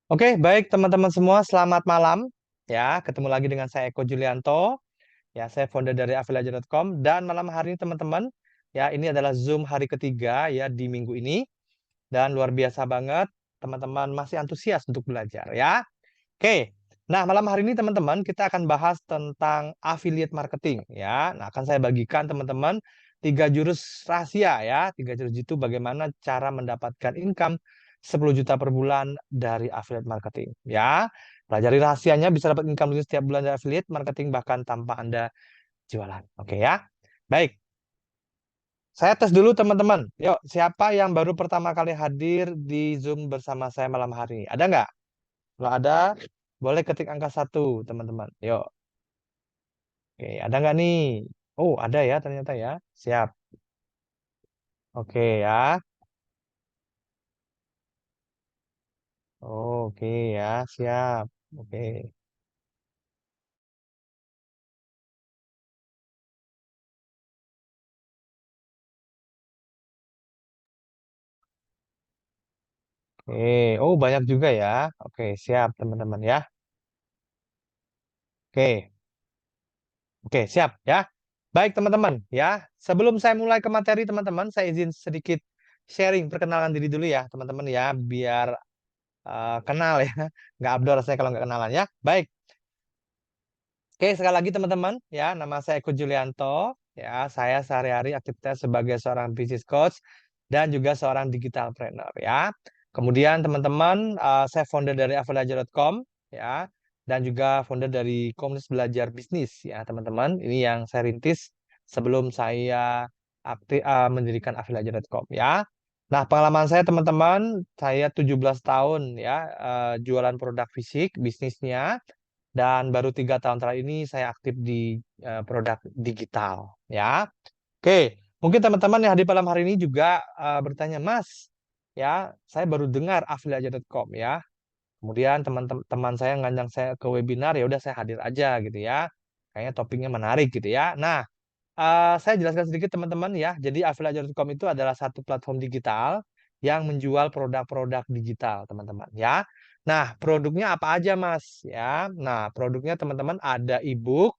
Oke, baik teman-teman semua, selamat malam. Ya, ketemu lagi dengan saya Eko Julianto. Ya, saya founder dari Afiliaja.com dan malam hari ini teman-teman, ya ini adalah Zoom hari ketiga ya di minggu ini dan luar biasa banget teman-teman masih antusias untuk belajar ya. Oke. Nah, malam hari ini teman-teman kita akan bahas tentang affiliate marketing ya. Nah, akan saya bagikan teman-teman tiga jurus rahasia ya. Tiga jurus itu bagaimana cara mendapatkan income 10 juta per bulan dari affiliate marketing ya. Pelajari rahasianya bisa dapat income setiap bulan dari affiliate marketing bahkan tanpa Anda jualan. Oke ya. Baik, saya tes dulu teman-teman. Yuk, siapa yang baru pertama kali hadir di Zoom bersama saya malam hari ini? Ada nggak? Kalau ada, boleh ketik angka satu, teman-teman. Yuk, oke, ada nggak nih? Oh, ada ya ternyata ya. Siap. Oke ya. Oke ya, siap. Oke. Oh, banyak juga ya. Oke, siap teman-teman ya. Oke. Oke, siap ya. Baik teman-teman ya. Sebelum saya mulai ke materi teman-teman, saya izin sedikit sharing perkenalan diri dulu ya teman-teman ya, biar kenal ya. Nggak abdor saya kalau nggak kenalan ya. Baik. Oke, sekali lagi teman-teman, ya, nama saya Eko Julianto. Ya, saya sehari-hari aktivitas sebagai seorang business coach dan juga seorang digital trainer, ya. Kemudian teman-teman, saya founder dari Avelaja.com, ya, dan juga founder dari komunitas belajar bisnis, ya, teman-teman. Ini yang saya rintis sebelum saya mendirikan Avelaja.com, ya. Nah, pengalaman saya teman-teman, saya 17 tahun ya jualan produk fisik, bisnisnya dan baru 3 tahun terakhir ini saya aktif di produk digital ya. Oke, mungkin teman-teman yang hadir pada malam hari ini juga bertanya, Mas, ya saya baru dengar afiliaja.com ya. Kemudian teman-teman saya ngajak saya ke webinar, ya udah saya hadir aja gitu ya. Kayaknya topiknya menarik gitu ya. Nah, saya jelaskan sedikit teman-teman ya. Jadi afiliaja.com itu adalah satu platform digital yang menjual produk-produk digital, teman-teman ya. Nah, produknya apa aja, Mas? Ya. Nah, produknya teman-teman ada e-book,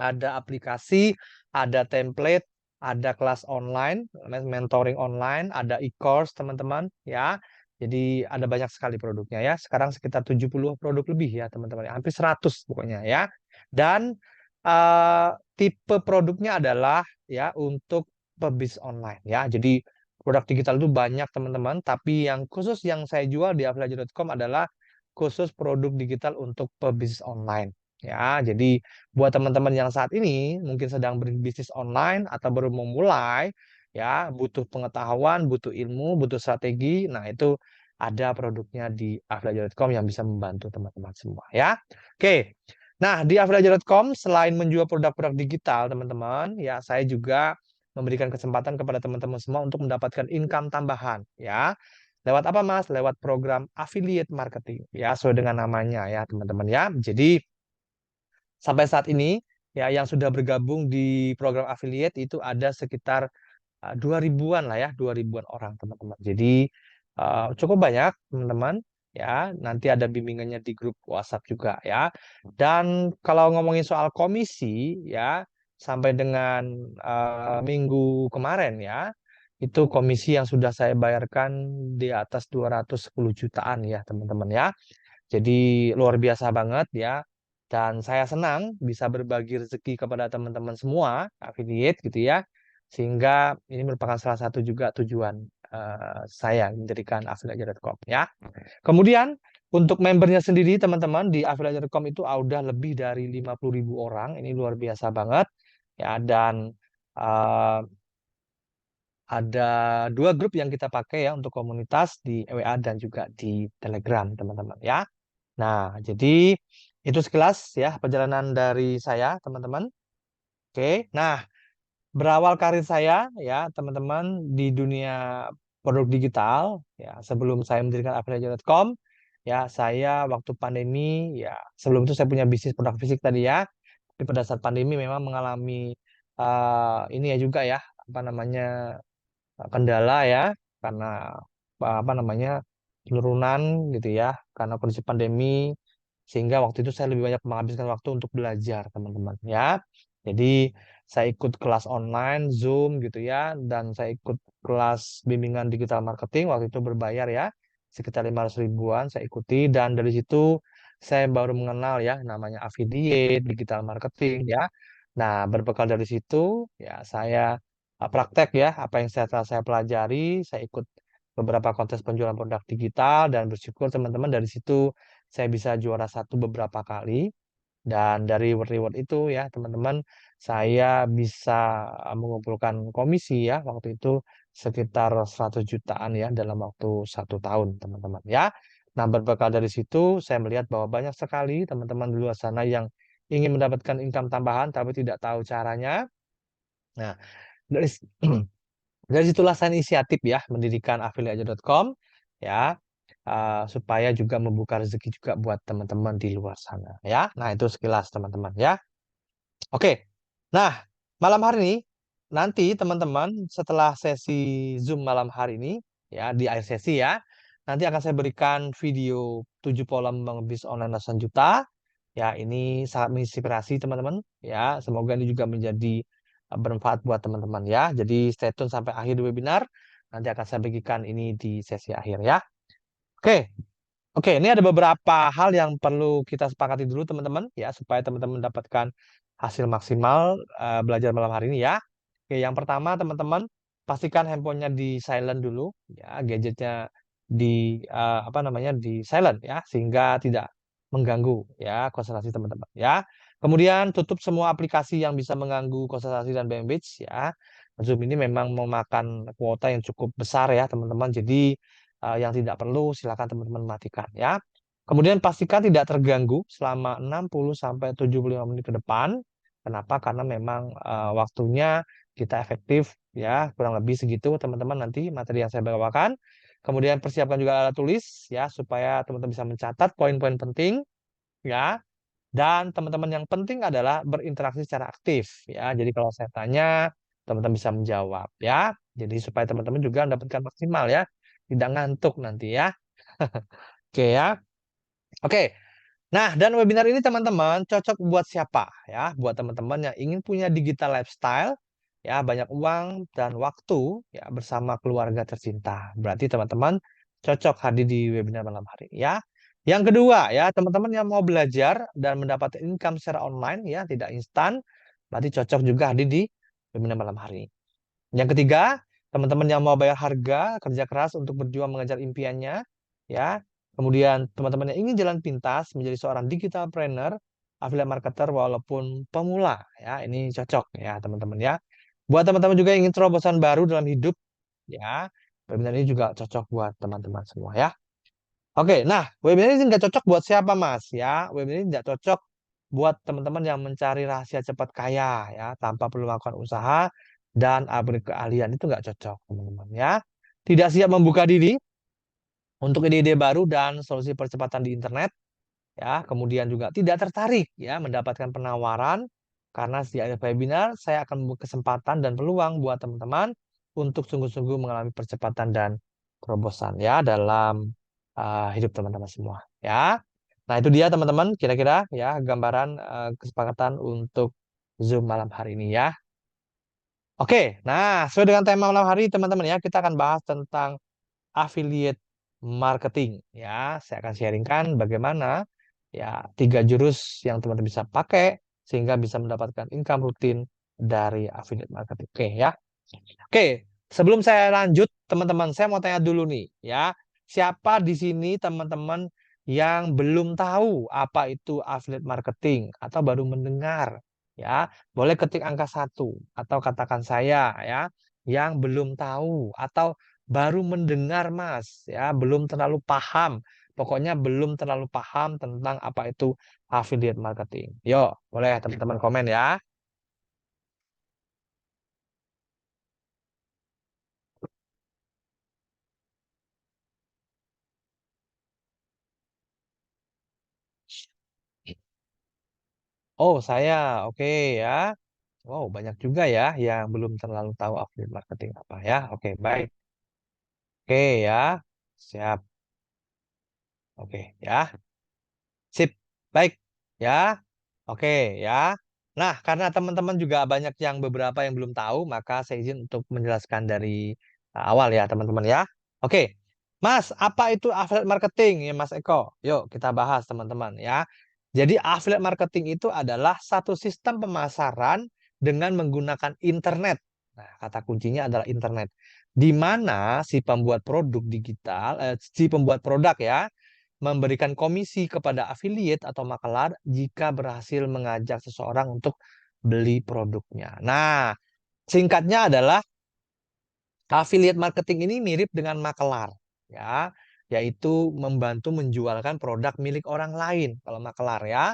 ada aplikasi, ada template, ada kelas online, mentoring online, ada e-course, teman-teman ya. Jadi ada banyak sekali produknya ya. Sekarang sekitar 70 produk lebih ya, teman-teman. Hampir 100 pokoknya ya. Dan eh, tipe produknya adalah ya untuk pebisnis online ya. Jadi produk digital itu banyak, teman-teman, tapi yang khusus yang saya jual di afiliaja.com adalah khusus produk digital untuk pebisnis online. Ya, jadi buat teman-teman yang saat ini mungkin sedang berbisnis online atau baru memulai, ya, butuh pengetahuan, butuh ilmu, butuh strategi. Nah, itu ada produknya di afiliaja.com yang bisa membantu teman-teman semua, ya. Oke. Nah, di afiliaja.com selain menjual produk-produk digital, teman-teman, ya, saya juga memberikan kesempatan kepada teman-teman semua untuk mendapatkan income tambahan, ya. Lewat apa, Mas? Lewat program affiliate marketing, ya, sesuai dengan namanya ya, teman-teman ya. Jadi sampai saat ini ya yang sudah bergabung di program affiliate itu ada sekitar 2 ribuan lah ya, 2 ribuan orang teman-teman. Jadi cukup banyak teman-teman ya. Nanti ada bimbingannya di grup WhatsApp juga ya. Dan kalau ngomongin soal komisi ya, sampai dengan minggu kemarin ya, itu komisi yang sudah saya bayarkan di atas 210 jutaan ya teman-teman ya. Jadi luar biasa banget ya. Dan saya senang bisa berbagi rezeki kepada teman-teman semua, affiliate gitu ya. Sehingga ini merupakan salah satu juga tujuan saya mendirikan affiliate.com ya. Kemudian untuk membernya sendiri teman-teman di affiliate.com itu udah lebih dari 50.000 orang. Ini luar biasa banget ya. Dan eh, ada 2 grup yang kita pakai ya untuk komunitas di WA dan juga di Telegram teman-teman ya. Nah, jadi itu sekilas ya perjalanan dari saya, teman-teman. Oke, nah berawal karir saya ya, teman-teman di dunia produk digital ya, sebelum saya mendirikan afiliaja.com ya, saya waktu pandemi ya, sebelum itu saya punya bisnis produk fisik tadi ya. Tapi pada saat pandemi memang mengalami ini ya juga ya, apa namanya kendala ya, karena apa namanya penurunan gitu ya karena kondisi pandemi, sehingga waktu itu saya lebih banyak menghabiskan waktu untuk belajar teman-teman ya. Jadi saya ikut kelas online Zoom gitu ya, dan saya ikut kelas bimbingan digital marketing waktu itu berbayar ya, sekitar 500 ribuan saya ikuti, dan dari situ saya baru mengenal ya namanya affiliate digital marketing ya. Nah, berbekal dari situ ya saya praktek ya apa yang saya pelajari, saya ikut beberapa kontes penjualan produk digital, dan bersyukur teman-teman dari situ saya bisa juara satu beberapa kali, dan dari reward-reward itu ya teman-teman saya bisa mengumpulkan komisi ya waktu itu sekitar 100 jutaan ya dalam waktu 1 tahun teman-teman ya. Nah, berbekal dari situ saya melihat bahwa banyak sekali teman-teman di luar sana yang ingin mendapatkan income tambahan tapi tidak tahu caranya. Nah, dari dari situlah saya inisiatif ya mendirikan affiliate.com ya, supaya juga membuka rezeki juga buat teman-teman di luar sana ya. Nah, itu sekilas teman-teman ya. Oke. Nah, malam hari ini nanti teman-teman setelah sesi Zoom malam hari ini ya, di akhir sesi ya, nanti akan saya berikan video 7 pola membangun bisnis online ratusan juta. Ya, ini sangat menginspirasi teman-teman ya. Semoga ini juga menjadi bermanfaat buat teman-teman ya. Jadi stay tune sampai akhir webinar. Nanti akan saya bagikan ini di sesi akhir ya. Oke. Oke, ini ada beberapa hal yang perlu kita sepakati dulu teman-teman ya supaya teman-teman mendapatkan hasil maksimal belajar malam hari ini ya. Oke, yang pertama teman-teman pastikan handphonenya di silent dulu ya, gadgetnya di apa namanya di silent ya sehingga tidak mengganggu ya konsentrasi teman-teman ya. Kemudian tutup semua aplikasi yang bisa mengganggu konsentrasi dan bandwidth ya. Zoom ini memang memakan kuota yang cukup besar ya teman-teman. Jadi yang tidak perlu silakan teman-teman matikan ya. Kemudian pastikan tidak terganggu selama 60 sampai 75 menit ke depan. Kenapa? Karena memang waktunya kita efektif ya, kurang lebih segitu teman-teman nanti materi yang saya bawakan. Kemudian persiapkan juga alat tulis ya supaya teman-teman bisa mencatat poin-poin penting ya. Dan teman-teman yang penting adalah berinteraksi secara aktif ya. Jadi kalau saya tanya, teman-teman bisa menjawab ya. Jadi supaya teman-teman juga mendapatkan maksimal ya, tidak ngantuk nanti ya. Oke ya. Oke. Nah, dan webinar ini teman-teman cocok buat siapa ya? Buat teman-teman yang ingin punya digital lifestyle ya, banyak uang dan waktu ya bersama keluarga tercinta. Berarti teman-teman cocok hadir di webinar malam hari ya. Yang kedua ya, teman-teman yang mau belajar dan mendapat income secara online ya, tidak instan, berarti cocok juga hadir di webinar malam hari. Yang ketiga, teman-teman yang mau bayar harga, kerja keras untuk berjuang mengejar impiannya, ya. Kemudian teman-teman yang ingin jalan pintas menjadi seorang digital trainer, affiliate marketer walaupun pemula, ya. Ini cocok ya, teman-teman ya. Buat teman-teman juga yang ingin terobosan baru dalam hidup, ya. Webinar ini juga cocok buat teman-teman semua ya. Oke, nah webinar ini nggak cocok buat siapa Mas ya? Webinar ini nggak cocok buat teman-teman yang mencari rahasia cepat kaya ya, tanpa perlu melakukan usaha dan upgrade keahlian, itu nggak cocok teman-teman ya. Tidak siap membuka diri untuk ide-ide baru dan solusi percepatan di internet ya. Kemudian juga tidak tertarik ya mendapatkan penawaran, karena di akhir webinar saya akan membuka kesempatan dan peluang buat teman-teman untuk sungguh-sungguh mengalami percepatan dan terobosan ya dalam hidup teman-teman semua ya. Nah, itu dia teman-teman kira-kira ya gambaran kesepakatan untuk Zoom malam hari ini ya. Oke, nah sesuai dengan tema malam hari teman-teman ya, kita akan bahas tentang affiliate marketing ya. Saya akan sharingkan bagaimana ya 3 jurus yang teman-teman bisa pakai sehingga bisa mendapatkan income rutin dari affiliate marketing. Oke ya. Oke, sebelum saya lanjut, teman-teman, saya mau tanya dulu nih, ya. Siapa di sini teman-teman yang belum tahu apa itu affiliate marketing atau baru mendengar, ya? Boleh ketik angka 1 atau katakan saya, ya, yang belum tahu atau baru mendengar, Mas, ya, belum terlalu paham. Pokoknya belum terlalu paham tentang apa itu affiliate marketing. Yuk, boleh teman-teman komen ya. Oh, saya, oke ya. Wow, banyak juga ya yang belum terlalu tahu affiliate marketing apa ya. Oke, baik. Oke ya. Siap. Oke, ya. Sip. Baik, ya. Oke, ya. Nah, karena teman-teman juga banyak yang beberapa yang belum tahu, maka saya izin untuk menjelaskan dari awal ya, teman-teman ya. Oke. Mas, apa itu affiliate marketing ya, Mas Eko? Yuk, kita bahas, teman-teman ya. Jadi, affiliate marketing itu adalah satu sistem pemasaran dengan menggunakan internet. Nah, kata kuncinya adalah internet. Di mana si pembuat produk digital, si pembuat produk ya, memberikan komisi kepada affiliate atau makelar jika berhasil mengajak seseorang untuk beli produknya. Nah, singkatnya adalah affiliate marketing ini mirip dengan makelar, ya, yaitu membantu menjualkan produk milik orang lain kalau makelar ya.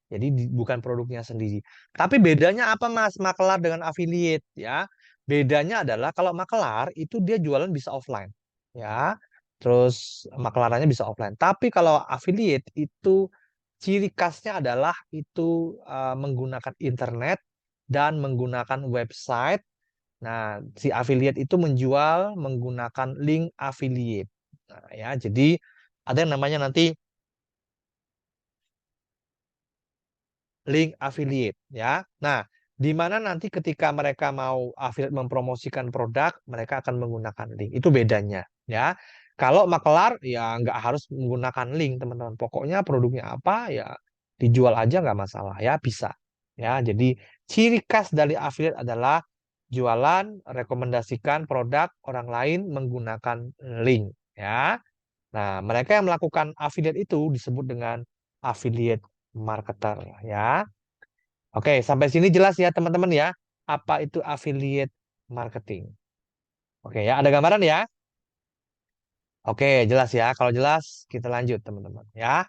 Jadi bukan produknya sendiri. Tapi bedanya apa Mas makelar dengan affiliate ya? Bedanya adalah kalau makelar itu dia jualan bisa offline, ya. Terus makelarannya bisa offline. Tapi kalau affiliate itu ciri khasnya adalah itu menggunakan internet dan menggunakan website. Nah, si affiliate itu menjual menggunakan link affiliate. Nah, ya, jadi ada yang namanya nanti link affiliate, ya. Nah, di mana nanti ketika mereka mau affiliate mempromosikan produk, mereka akan menggunakan link. Itu bedanya, ya. Kalau makelar, ya nggak harus menggunakan link, teman-teman. Pokoknya produknya apa, ya dijual aja nggak masalah, ya bisa. Ya, jadi ciri khas dari affiliate adalah jualan, rekomendasikan produk orang lain menggunakan link, ya. Nah, mereka yang melakukan affiliate itu disebut dengan affiliate marketer, ya. Oke, sampai sini jelas ya teman-teman ya, apa itu affiliate marketing. Oke ya, ada gambaran ya? Oke, jelas ya. Kalau jelas, kita lanjut teman-teman ya.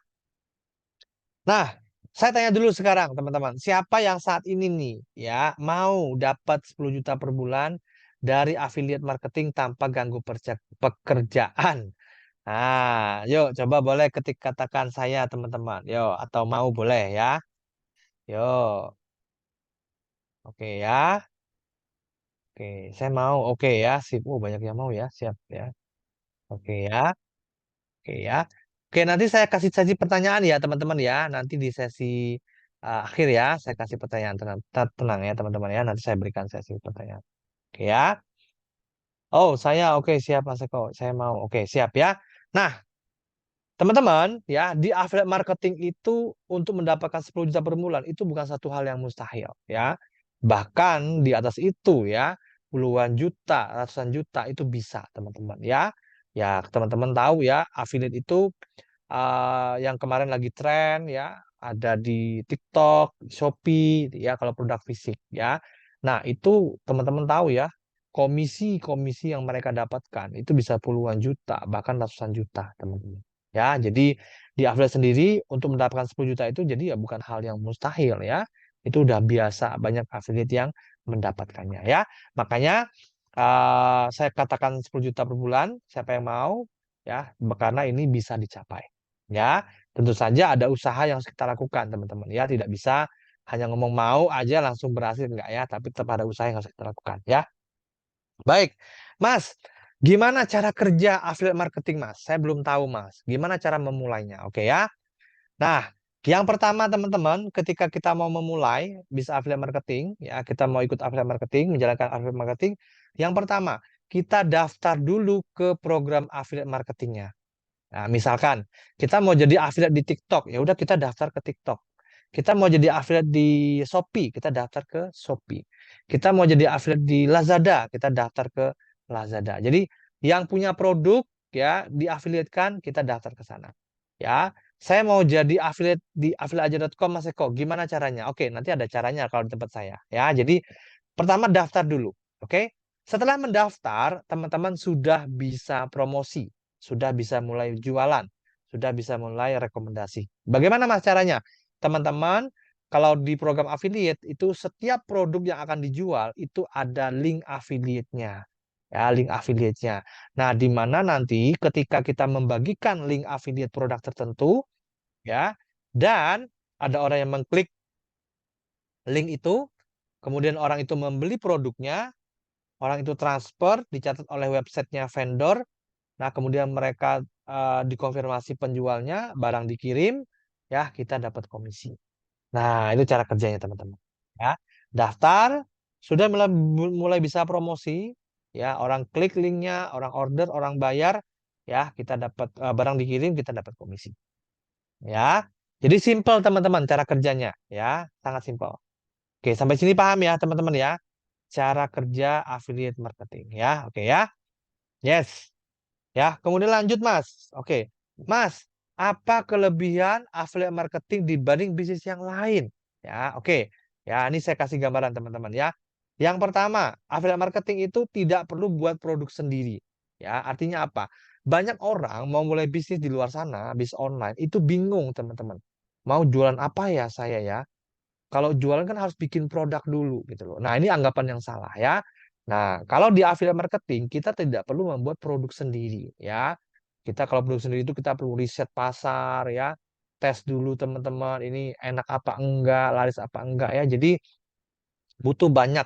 Nah, saya tanya dulu sekarang teman-teman, siapa yang saat ini nih ya mau dapat 10 juta per bulan dari affiliate marketing tanpa ganggu pekerjaan? Nah, yuk coba boleh ketik katakan saya teman-teman. Yuk, atau mau boleh ya. Yuk, oke ya. Oke, saya mau. Oke ya, sip. Oh, banyak yang mau ya. Siap ya. Oke ya. Oke ya. Oke, nanti saya kasih sesi pertanyaan ya, teman-teman ya. Nanti di sesi akhir ya, saya kasih pertanyaan. Tenang, tenang ya, teman-teman ya. Nanti saya berikan sesi pertanyaan. Oke ya. Oh, saya oke siap Mas Eko. Saya mau. Oke, siap ya. Nah, teman-teman, ya, di affiliate marketing itu untuk mendapatkan 10 juta per bulan itu bukan satu hal yang mustahil, ya. Bahkan di atas itu ya, puluhan juta, ratusan juta itu bisa, teman-teman, ya. Ya, teman-teman tahu ya, affiliate itu yang kemarin lagi tren ya, ada di TikTok, Shopee, ya kalau produk fisik, ya. Nah, itu teman-teman tahu ya, komisi-komisi yang mereka dapatkan itu bisa puluhan juta, bahkan ratusan juta, teman-teman. Ya, jadi di affiliate sendiri untuk mendapatkan 10 juta itu jadi ya bukan hal yang mustahil ya. Itu udah biasa banyak affiliate yang mendapatkannya ya. Makanya saya katakan 10 juta per bulan, siapa yang mau ya, karena ini bisa dicapai. Ya, tentu saja ada usaha yang harus kita lakukan, teman-teman ya. Tidak bisa hanya ngomong mau aja langsung berhasil enggak ya, tapi tetap ada usaha yang harus kita lakukan ya. Baik, Mas, gimana cara kerja affiliate marketing, Mas? Saya belum tahu, Mas. Gimana cara memulainya? Oke ya. Nah, yang pertama teman-teman, ketika kita mau memulai bisa affiliate marketing, ya kita mau ikut affiliate marketing, menjalankan affiliate marketing, yang pertama kita daftar dulu ke program affiliate marketingnya. Nah, misalkan kita mau jadi affiliate di TikTok, ya udah kita daftar ke TikTok. Kita mau jadi affiliate di Shopee, kita daftar ke Shopee. Kita mau jadi affiliate di Lazada, kita daftar ke Lazada. Jadi yang punya produk ya diafiliatkan, kita daftar ke sana. Ya, saya mau jadi affiliate di affiliateaja.com Mas Eko. Gimana caranya? Oke, nanti ada caranya kalau di tempat saya. Ya, jadi pertama daftar dulu. Oke. Setelah mendaftar, teman-teman sudah bisa promosi, sudah bisa mulai jualan, sudah bisa mulai rekomendasi. Bagaimana Mas caranya? Teman-teman, kalau di program affiliate itu setiap produk yang akan dijual itu ada link affiliate-nya. Ya, link affiliate-nya. Nah, di mana nanti ketika kita membagikan link affiliate produk tertentu, ya, dan ada orang yang mengklik link itu, kemudian orang itu membeli produknya, orang itu transfer, dicatat oleh websitenya vendor. Nah, kemudian mereka dikonfirmasi penjualnya, barang dikirim, ya kita dapat komisi. Nah, itu cara kerjanya teman-teman. Ya, daftar, sudah mulai bisa promosi, ya orang klik linknya, orang order, orang bayar, ya kita dapat barang dikirim, kita dapat komisi. Ya, jadi simple teman-teman cara kerjanya, ya sangat simple. Oke, sampai sini paham ya teman-teman ya, cara kerja affiliate marketing ya. Oke ya, yes. Ya, kemudian lanjut Mas. Oke, Mas, apa kelebihan affiliate marketing dibanding bisnis yang lain? Ya, oke. Ya, ini saya kasih gambaran teman-teman ya. Yang pertama, affiliate marketing itu tidak perlu buat produk sendiri. Ya, artinya apa? Banyak orang mau mulai bisnis di luar sana, bisnis online, itu bingung teman-teman. Mau jualan apa ya saya ya? Kalau jualan kan harus bikin produk dulu gitu loh. Nah, ini anggapan yang salah ya. Nah, kalau di affiliate marketing kita tidak perlu membuat produk sendiri ya. Kita kalau produk sendiri itu kita perlu riset pasar ya. Tes dulu teman-teman ini enak apa enggak, laris apa enggak ya. Jadi butuh banyak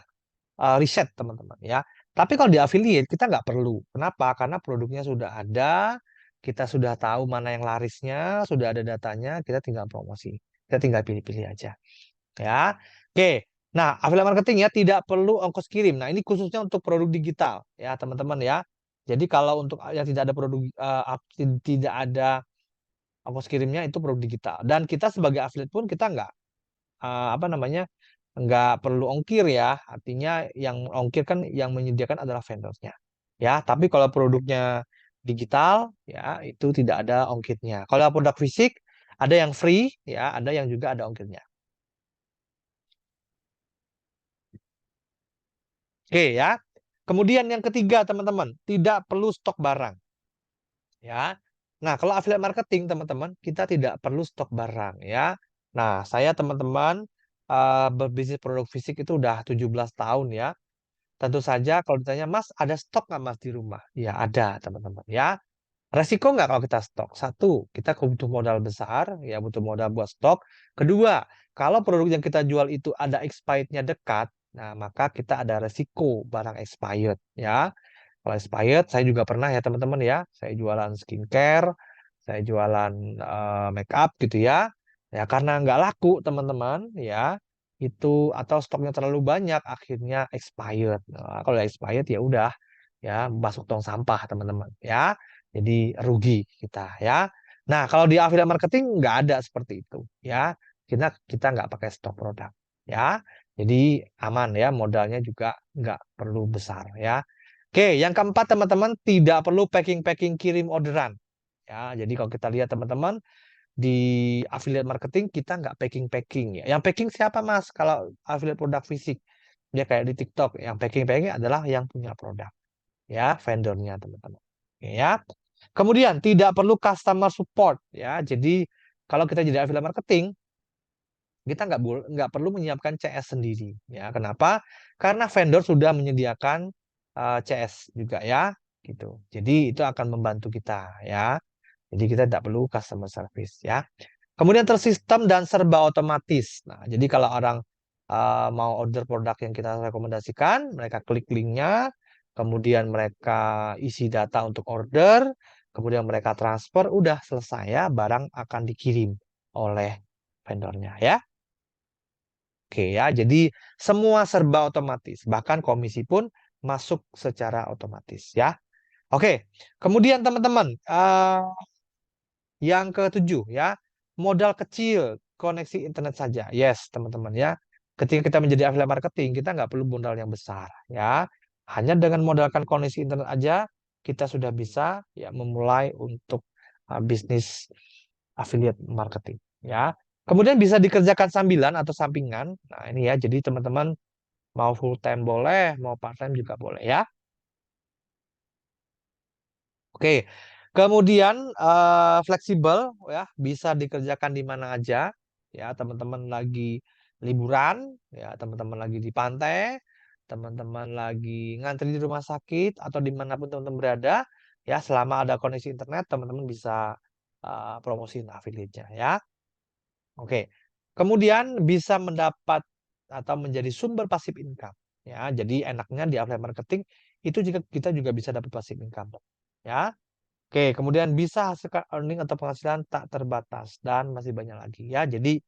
riset teman-teman ya. Tapi kalau di affiliate kita nggak perlu. Kenapa? Karena produknya sudah ada, kita sudah tahu mana yang larisnya, sudah ada datanya, kita tinggal promosi. Kita tinggal pilih-pilih aja ya. Oke. Nah, affiliate marketing ya tidak perlu ongkos kirim. Nah, ini khususnya untuk produk digital ya, teman-teman ya. Jadi kalau untuk yang tidak ada produk tidak ada ongkos kirimnya itu produk digital. Dan kita sebagai affiliate pun kita nggak apa namanya? Nggak perlu ongkir ya. Artinya yang ongkir kan yang menyediakan adalah vendornya. Ya, tapi kalau produknya digital ya itu tidak ada ongkirnya. Kalau produk fisik ada yang free ya, ada yang juga ada ongkirnya. Oke ya. Kemudian yang ketiga teman-teman, tidak perlu stok barang ya. Nah, kalau affiliate marketing teman-teman, kita tidak perlu stok barang ya. Nah, saya teman-teman berbisnis produk fisik itu udah 17 tahun ya. Tentu saja kalau ditanya, Mas, ada stok nggak Mas di rumah? Ya ada teman-teman ya. Resiko nggak kalau kita stok? Satu, kita butuh modal besar, ya butuh modal buat stok. Kedua, kalau produk yang kita jual itu ada expirednya dekat, nah maka kita ada resiko barang expired ya. Kalau expired, saya juga pernah ya teman-teman ya. Saya jualan skincare, saya jualan make up gitu ya. Ya karena nggak laku teman-teman ya, itu atau stoknya terlalu banyak, akhirnya expired. Nah, kalau expired ya udah ya masuk tong sampah teman-teman ya. Jadi rugi kita ya. Nah kalau di affiliate marketing nggak ada seperti itu ya. Kita nggak pakai stok produk ya. Jadi aman ya, modalnya juga nggak perlu besar ya. Oke, yang keempat teman-teman tidak perlu packing-packing kirim orderan. Ya, jadi kalau kita lihat teman-teman di affiliate marketing kita nggak packing-packing ya. Yang packing siapa Mas? Kalau affiliate produk fisik, dia kayak di TikTok. Yang packing-packing adalah yang punya produk, ya vendornya teman-teman. Oke, ya. Kemudian tidak perlu customer support ya. Jadi kalau kita jadi affiliate marketing, kita nggak perlu menyiapkan CS sendiri ya. Kenapa? Karena vendor sudah menyediakan CS juga ya gitu. Jadi itu akan membantu kita ya. Jadi kita tidak perlu customer service ya. Kemudian tersistem dan serba otomatis. Nah, jadi kalau orang mau order produk yang kita rekomendasikan, mereka klik linknya, kemudian mereka isi data untuk order, kemudian mereka transfer, udah selesai ya, barang akan dikirim oleh vendornya ya. Oke ya, jadi semua serba otomatis, bahkan komisi pun masuk secara otomatis ya. Oke, kemudian teman-teman, yang ketujuh ya, modal kecil, koneksi internet saja. Yes, teman-teman ya. Ketika kita menjadi affiliate marketing, kita nggak perlu modal yang besar ya. Hanya dengan modalkan koneksi internet aja, kita sudah bisa ya memulai untuk bisnis affiliate marketing ya. Kemudian bisa dikerjakan sambilan atau sampingan. Nah, ini ya. Jadi teman-teman mau full time boleh, mau part time juga boleh ya. Oke. Kemudian fleksibel ya, bisa dikerjakan di mana aja. Ya, teman-teman lagi liburan, ya, teman-teman lagi di pantai, teman-teman lagi ngantri di rumah sakit atau dimanapun teman-teman berada, ya selama ada koneksi internet, teman-teman bisa promosiin affiliate-nya ya. Oke. Kemudian bisa mendapat atau menjadi sumber pasif income. Ya, jadi enaknya di affiliate marketing itu juga kita juga bisa dapat pasif income. Ya. Oke, kemudian bisa hasilkan earning atau penghasilan tak terbatas dan masih banyak lagi ya. Jadi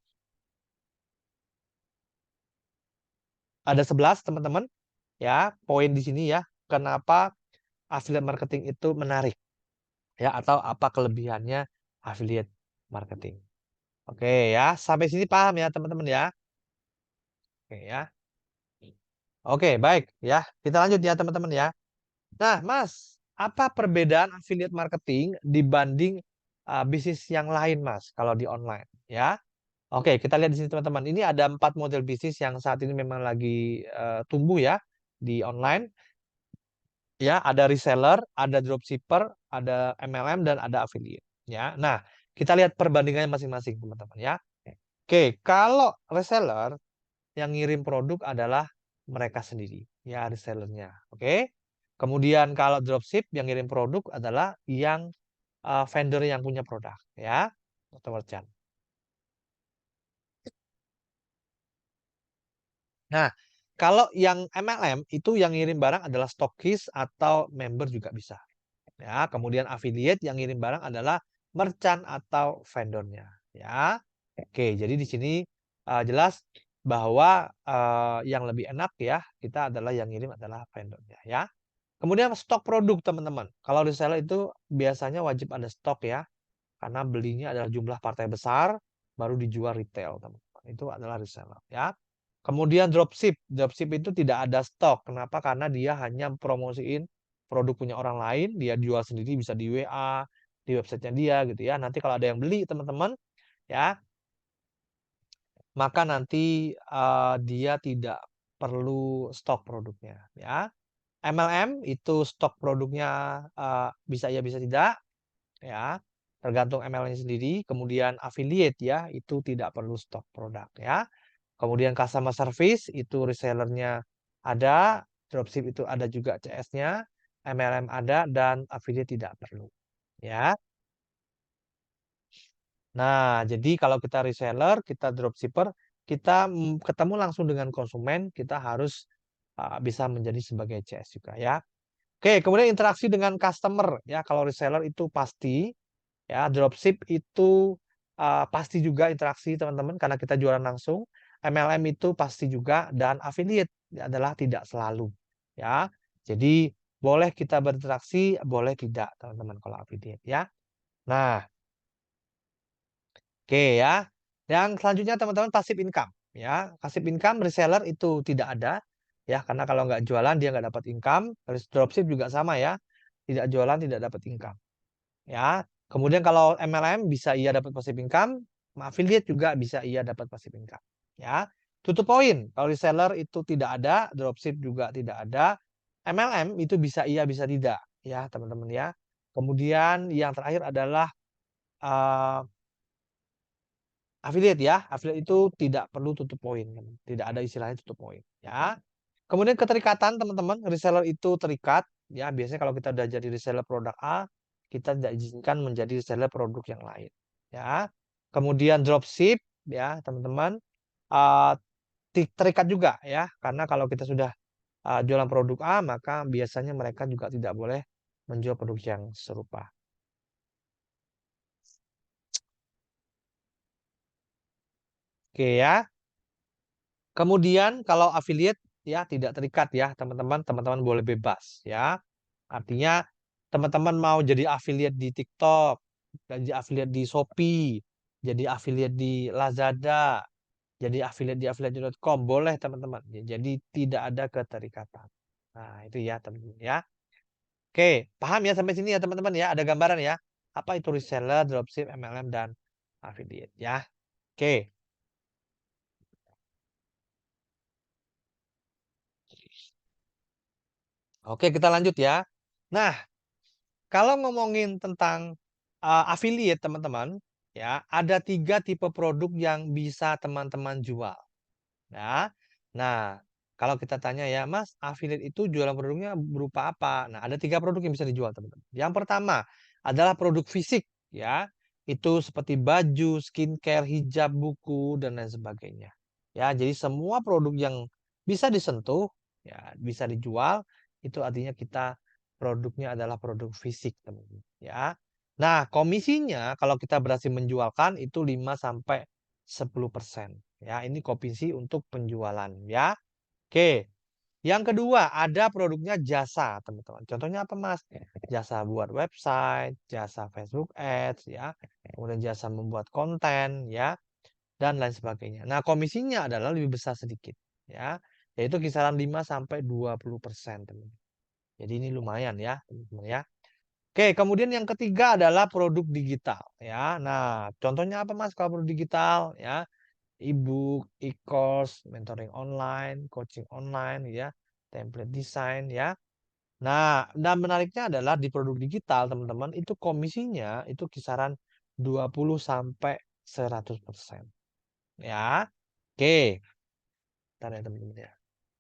ada 11 teman-teman ya, poin di sini ya. Kenapa affiliate marketing itu menarik ya, atau apa kelebihannya affiliate marketing. Oke ya, sampai sini paham ya teman-teman ya. Oke ya. Oke, baik ya. Kita lanjut ya teman-teman ya. Nah, Mas, apa perbedaan affiliate marketing dibanding bisnis yang lain, Mas, kalau di online ya? Oke, kita lihat di sini teman-teman. Ini ada 4 model bisnis yang saat ini memang lagi tumbuh ya di online. Ya, ada reseller, ada dropshipper, ada MLM dan ada affiliate ya. Nah, kita lihat perbandingannya masing-masing teman-teman ya. Oke, kalau reseller yang ngirim produk adalah mereka sendiri ya, resellernya. Oke. Kemudian kalau dropship yang ngirim produk adalah yang vendor yang punya produk ya, atau merchant. Nah, kalau yang MLM itu yang ngirim barang adalah stokis atau member juga bisa. Ya, kemudian affiliate yang ngirim barang adalah merchant atau vendornya, ya. Oke, jadi di sini jelas bahwa yang lebih enak ya, kita adalah yang ngirim adalah vendornya, ya. Kemudian stok produk, teman-teman. Kalau reseller itu biasanya wajib ada stok ya, karena belinya adalah jumlah partai besar, baru dijual retail, teman-teman. Itu adalah reseller, ya. Kemudian dropship. Dropship itu tidak ada stok. Kenapa? Karena dia hanya promosiin produk punya orang lain, dia jual sendiri bisa di WA, di websitenya dia gitu ya. Nanti kalau ada yang beli, teman-teman, ya, maka nanti dia tidak perlu stok produknya, ya. MLM itu stok produknya bisa iya bisa tidak, ya, tergantung MLM-nya sendiri. Kemudian affiliate ya, itu tidak perlu stok produk ya. Kemudian customer service itu resellernya ada, dropship itu ada juga CS-nya, MLM ada dan affiliate tidak perlu ya. Nah, jadi kalau kita reseller, kita dropshipper, kita ketemu langsung dengan konsumen, kita harus bisa menjadi sebagai CS juga ya. Oke, kemudian interaksi dengan customer ya. Kalau reseller itu pasti ya, dropship itu pasti juga interaksi teman-teman karena kita jualan langsung. MLM itu pasti juga dan affiliate adalah tidak selalu ya. Jadi boleh kita berinteraksi, boleh tidak teman-teman kalau affiliate ya. Nah, oke ya. Yang selanjutnya teman-teman passive income ya. Passive income reseller itu tidak ada ya karena kalau nggak jualan dia nggak dapat income. Terus dropship juga sama ya. Tidak jualan tidak dapat income. Ya, kemudian kalau MLM bisa ia dapat passive income, affiliate juga bisa ia dapat passive income. Ya, tutup poin. Kalau reseller itu tidak ada, dropship juga tidak ada, MLM itu bisa iya bisa tidak, ya teman-teman ya. Kemudian yang terakhir adalah uh, affiliate ya. Affiliate itu tidak perlu tutup poin, tidak ada istilahnya tutup poin. Ya. Kemudian keterikatan teman-teman, reseller itu terikat ya. Biasanya kalau kita udah jadi reseller produk A, kita tidak izinkan menjadi reseller produk yang lain ya. Kemudian dropship ya, teman-teman uh, terikat juga ya. Karena kalau kita sudah jualan produk A, maka biasanya mereka juga tidak boleh menjual produk yang serupa. Oke ya. Kemudian kalau affiliate ya tidak terikat ya, teman-teman. Teman-teman boleh bebas ya. Artinya teman-teman mau jadi affiliate di TikTok, jadi affiliate di Shopee, jadi affiliate di Lazada, jadi affiliate di affiliate.com, boleh teman-teman. Jadi tidak ada keterikatan. Nah, itu ya teman-teman ya. Oke, paham ya sampai sini ya teman-teman ya. Ada gambaran ya. Apa itu reseller, dropship, MLM dan affiliate ya. Oke. Oke, kita lanjut ya. Nah, kalau ngomongin tentang affiliate teman-teman, ya ada 3 tipe produk yang bisa teman-teman jual. Ya. Nah, kalau kita tanya ya, Mas, affiliate itu jualan produknya berupa apa? Nah, ada 3 produk yang bisa dijual teman-teman. Yang pertama adalah produk fisik, ya, itu seperti baju, skincare, hijab, buku dan lain sebagainya. Ya, jadi semua produk yang bisa disentuh, ya, bisa dijual, itu artinya kita produknya adalah produk fisik, teman-teman. ya. Nah, komisinya kalau kita berhasil menjualkan itu 5 sampai 10%, ya. Ini komisi untuk penjualan, ya. Oke. Yang kedua, ada produknya jasa, teman-teman. Contohnya apa, Mas? Jasa buat website, jasa Facebook Ads, ya. Kemudian jasa membuat konten, ya, dan lain sebagainya. Nah, komisinya adalah lebih besar sedikit, ya, yaitu kisaran 5 sampai 20%, teman. Jadi ini lumayan ya, teman-teman ya. Oke, kemudian yang ketiga adalah produk digital, ya. Nah, contohnya apa, Mas, kalau produk digital, ya? E-book, e-course, mentoring online, coaching online, ya, template design, ya. Nah, dan menariknya adalah di produk digital, teman-teman, itu komisinya itu kisaran 20 sampai 100%, ya. Oke, bentar ya, teman-teman ya.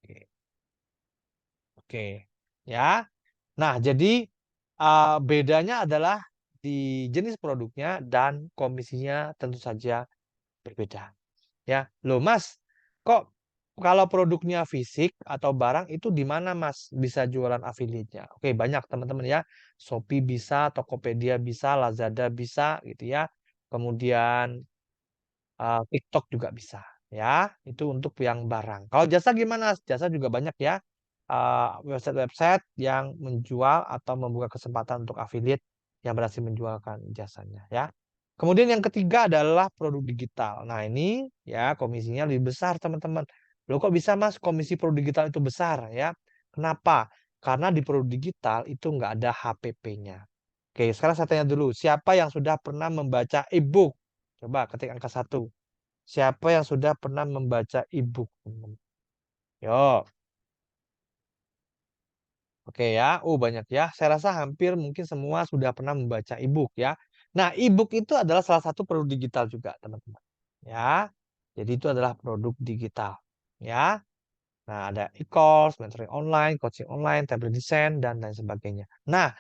Oke. Oke, ya. Nah, jadi bedanya adalah di jenis produknya dan komisinya tentu saja berbeda. Ya, loh Mas, kok kalau produknya fisik atau barang itu di mana Mas bisa jualan affiliate-nya? Oke, banyak teman-teman ya. Shopee bisa, Tokopedia bisa, Lazada bisa gitu ya. Kemudian TikTok juga bisa ya. Itu untuk yang barang. Kalau jasa gimana? Jasa juga banyak ya. Website-website yang menjual atau membuka kesempatan untuk affiliate yang berhasil menjualkan jasanya ya. Kemudian yang ketiga adalah produk digital. Nah, ini ya komisinya lebih besar, teman-teman. Loh kok bisa, Mas, komisi produk digital itu besar ya? Kenapa? Karena di produk digital itu nggak ada HPP-nya. Oke, sekarang saya tanya dulu, siapa yang sudah pernah membaca e-book? Coba ketik angka 1. Siapa yang sudah pernah membaca e-book? Yo, oke ya. Oh, banyak ya. Saya rasa hampir mungkin semua sudah pernah membaca e-book ya. Nah, e-book itu adalah salah satu produk digital juga, teman-teman. Ya. Jadi itu adalah produk digital. Ya. Nah, ada e-course, mentoring online, coaching online, template design, dan lain sebagainya. Nah,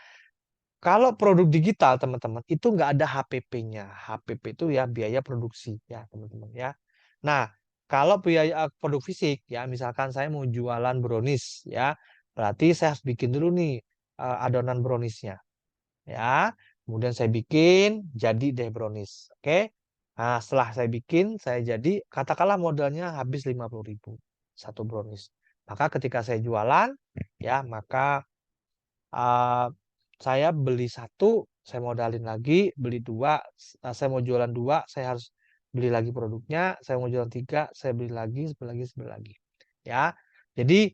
kalau produk digital, teman-teman, itu nggak ada HPP-nya. HPP itu ya biaya produksi, ya, teman-teman, ya. Nah, kalau biaya produk fisik, ya, misalkan saya mau jualan brownies, ya, berarti saya harus bikin dulu nih adonan browniesnya, ya. Kemudian saya bikin, jadi deh brownies, oke. Nah, setelah saya bikin, saya jadi, katakanlah modalnya habis 50.000 satu brownies. Maka ketika saya jualan, ya, maka uh, saya beli satu, saya modalin lagi, beli dua, saya mau jualan dua, saya harus beli lagi produknya, saya mau jualan tiga, saya beli lagi. Ya, jadi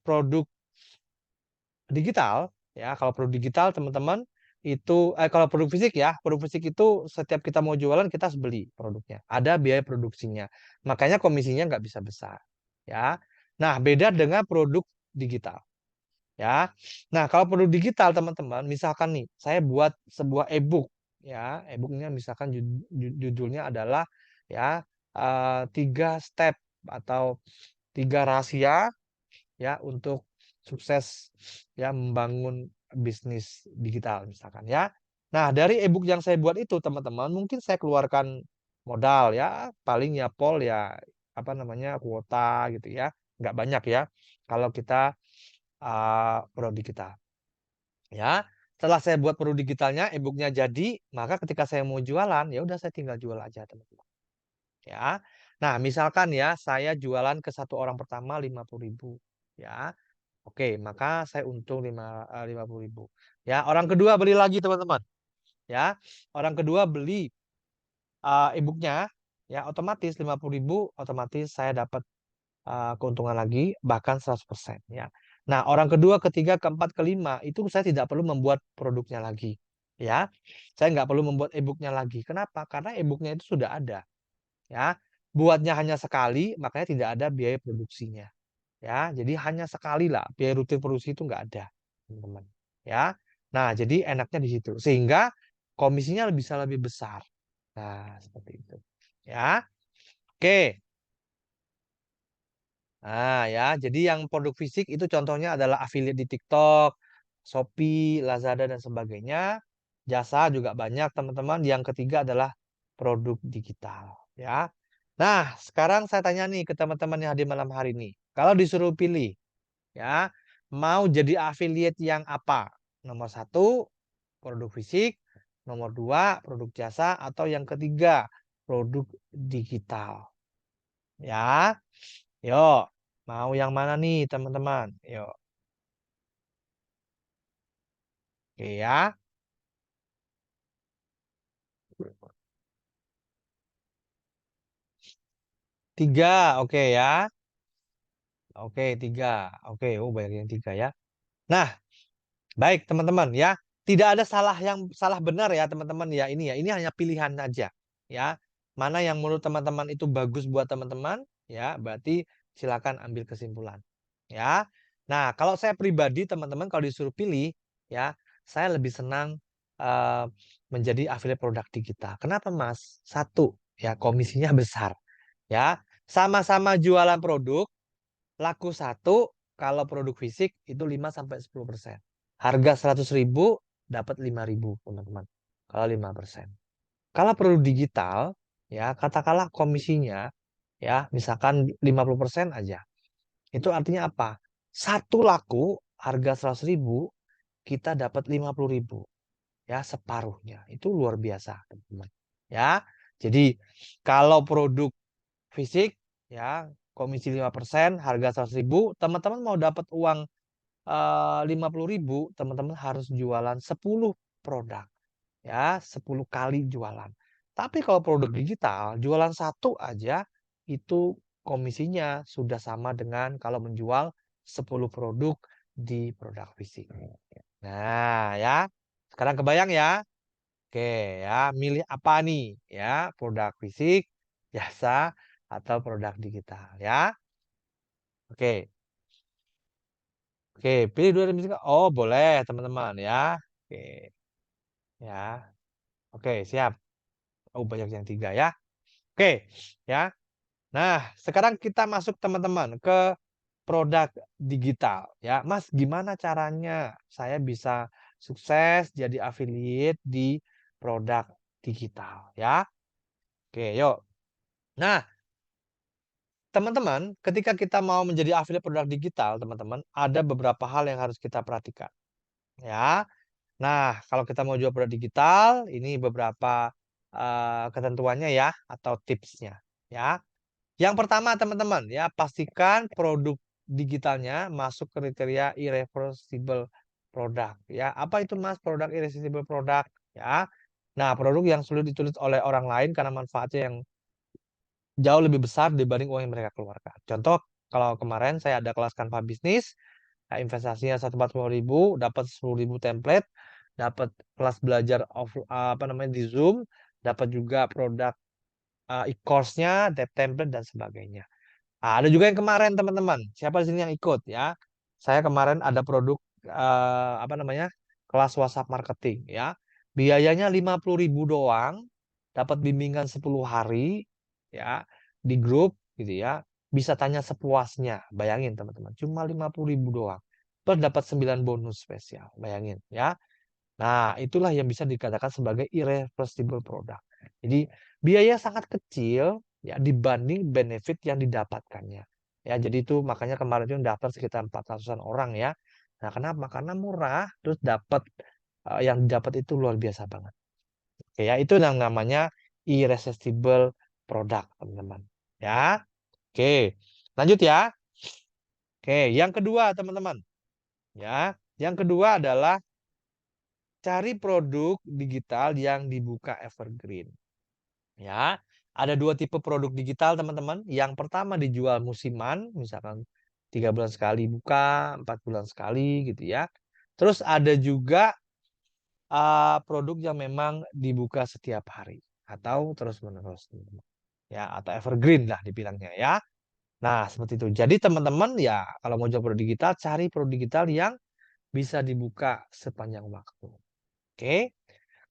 produk digital, ya kalau produk digital teman-teman itu, kalau produk fisik itu setiap kita mau jualan kita harus beli produknya, ada biaya produksinya, makanya komisinya nggak bisa besar, ya. Nah, beda dengan produk digital. Ya. Nah, kalau produk digital teman-teman, misalkan nih, saya buat sebuah e-book ya, e-booknya misalkan judulnya adalah ya 3 step atau 3 rahasia ya untuk sukses ya membangun bisnis digital misalkan ya. Nah, dari e-book yang saya buat itu teman-teman, mungkin saya keluarkan modal ya, paling ya ya apa namanya kuota gitu ya, nggak banyak ya. Kalau kita produk digital. Ya, setelah saya buat produk digitalnya, e-book-nya jadi, maka ketika saya mau jualan, ya udah saya tinggal jual aja, teman-teman. Ya. Nah, misalkan ya, saya jualan ke satu orang pertama 50.000, ya. Oke, maka saya untung 50.000. Ya, orang kedua beli lagi, teman-teman. Ya. Orang kedua beli e-book-nya, ya otomatis 50.000, otomatis saya dapat keuntungan lagi bahkan 100% ya. Nah, orang kedua, ketiga, keempat, kelima itu saya tidak perlu membuat produknya lagi ya. Saya nggak perlu membuat e-booknya lagi. Kenapa? Karena e-booknya itu sudah ada ya. Buatnya hanya sekali, makanya tidak ada biaya produksinya ya. Jadi hanya sekali lah, biaya rutin produksi itu nggak ada, teman-teman ya. Nah, jadi enaknya di situ sehingga komisinya bisa lebih besar. Nah, seperti itu ya. Oke. Nah, ya, jadi yang produk fisik itu contohnya adalah affiliate di TikTok, Shopee, Lazada, dan sebagainya. Jasa juga banyak, teman-teman. Yang ketiga adalah produk digital. Ya. Nah, sekarang saya tanya nih ke teman-teman yang hadir malam hari ini. Kalau disuruh pilih, ya, mau jadi affiliate yang apa? Nomor 1, produk fisik, nomor 2 produk jasa, atau yang ketiga produk digital. Ya, yuk, mau yang mana nih teman-teman? Yuk, oke ya. 3, oke ya. Oke, 3. Oke, oh banyak yang 3 ya. Nah, baik teman-teman ya. Tidak ada salah benar ya teman-teman ya. Ini hanya pilihan aja ya. Mana yang menurut teman-teman itu bagus buat teman-teman ya, berarti silakan ambil kesimpulan ya. Nah, kalau saya pribadi teman-teman kalau disuruh pilih ya, saya lebih senang eh, menjadi affiliate produk digital. Kenapa, Mas? Satu, ya komisinya besar ya. Sama-sama jualan produk, laku satu, kalau produk fisik itu 5-10%. Harga 100.000 dapat 5.000, teman-teman. Kalau 5%. Kalau produk digital, ya katakanlah komisinya ya misalkan 50% aja. Itu artinya apa? Satu laku harga 100.000 kita dapat 50.000. Ya, separuhnya. Itu luar biasa, teman-teman. Ya. Jadi kalau produk fisik ya komisi 5%, harga 100.000, teman-teman mau dapat uang 50.000, teman-teman harus jualan 10 produk ya, 10 kali jualan. Tapi kalau produk digital jualan satu aja itu komisinya sudah sama dengan kalau menjual 10 produk di produk fisik. Nah ya, sekarang kebayang ya. Oke ya, milih apa nih ya, produk fisik, jasa, atau produk digital ya. Oke, oke, pilih dua dari tiga. Oh boleh teman-teman ya. Oke ya, oke siap. Oh banyak yang 3 ya. Oke ya. Nah sekarang kita masuk teman-teman ke produk digital ya. Mas gimana caranya saya bisa sukses jadi affiliate di produk digital ya. Oke yuk. Nah teman-teman, ketika kita mau menjadi affiliate produk digital, teman-teman, ada beberapa hal yang harus kita perhatikan. Ya, nah kalau kita mau jual produk digital, ini beberapa ketentuannya ya atau tipsnya. Ya, yang pertama teman-teman, ya pastikan produk digitalnya masuk kriteria irreversible product. Ya, apa itu Mas produk irreversible product? Ya, nah produk yang sulit ditulis oleh orang lain karena manfaatnya yang jauh lebih besar dibanding uang yang mereka keluarkan. Contoh, kalau kemarin saya ada kelas Canva bisnis, investasinya 140.000, dapat 10.000 template, dapat kelas belajar apa namanya di Zoom, dapat juga produk e-course-nya, template dan sebagainya. Nah, ada juga yang kemarin teman-teman. Siapa di sini yang ikut ya? Saya kemarin ada produk apa namanya? Kelas WhatsApp marketing ya. Biayanya 50.000 doang, dapat bimbingan 10 hari ya di grup gitu ya. Bisa tanya sepuasnya. Bayangin teman-teman, cuma 50.000 doang. Terus dapat 9 bonus spesial. Bayangin ya. Nah, itulah yang bisa dikatakan sebagai irreversible product. Jadi, biaya sangat kecil ya dibanding benefit yang didapatkannya. Ya, jadi itu makanya kemarin itu daftar sekitar 400-an orang ya. Nah, kenapa? Karena murah, terus dapat yang didapat itu luar biasa banget. Oke, ya itu yang namanya irresistible product, teman-teman. Ya. Oke. Lanjut ya. Oke, yang kedua, teman-teman. Ya, yang kedua adalah cari produk digital yang dibuka evergreen. Ya, ada 2 tipe produk digital, teman-teman. Yang pertama dijual musiman, misalkan 3 bulan sekali buka, 4 bulan sekali gitu ya. Terus ada juga produk yang memang dibuka setiap hari atau terus-menerus, teman-teman. Ya, atau evergreen lah dibilangnya ya. Nah, seperti itu. Jadi teman-teman ya kalau mau jual produk digital, cari produk digital yang bisa dibuka sepanjang waktu. Oke.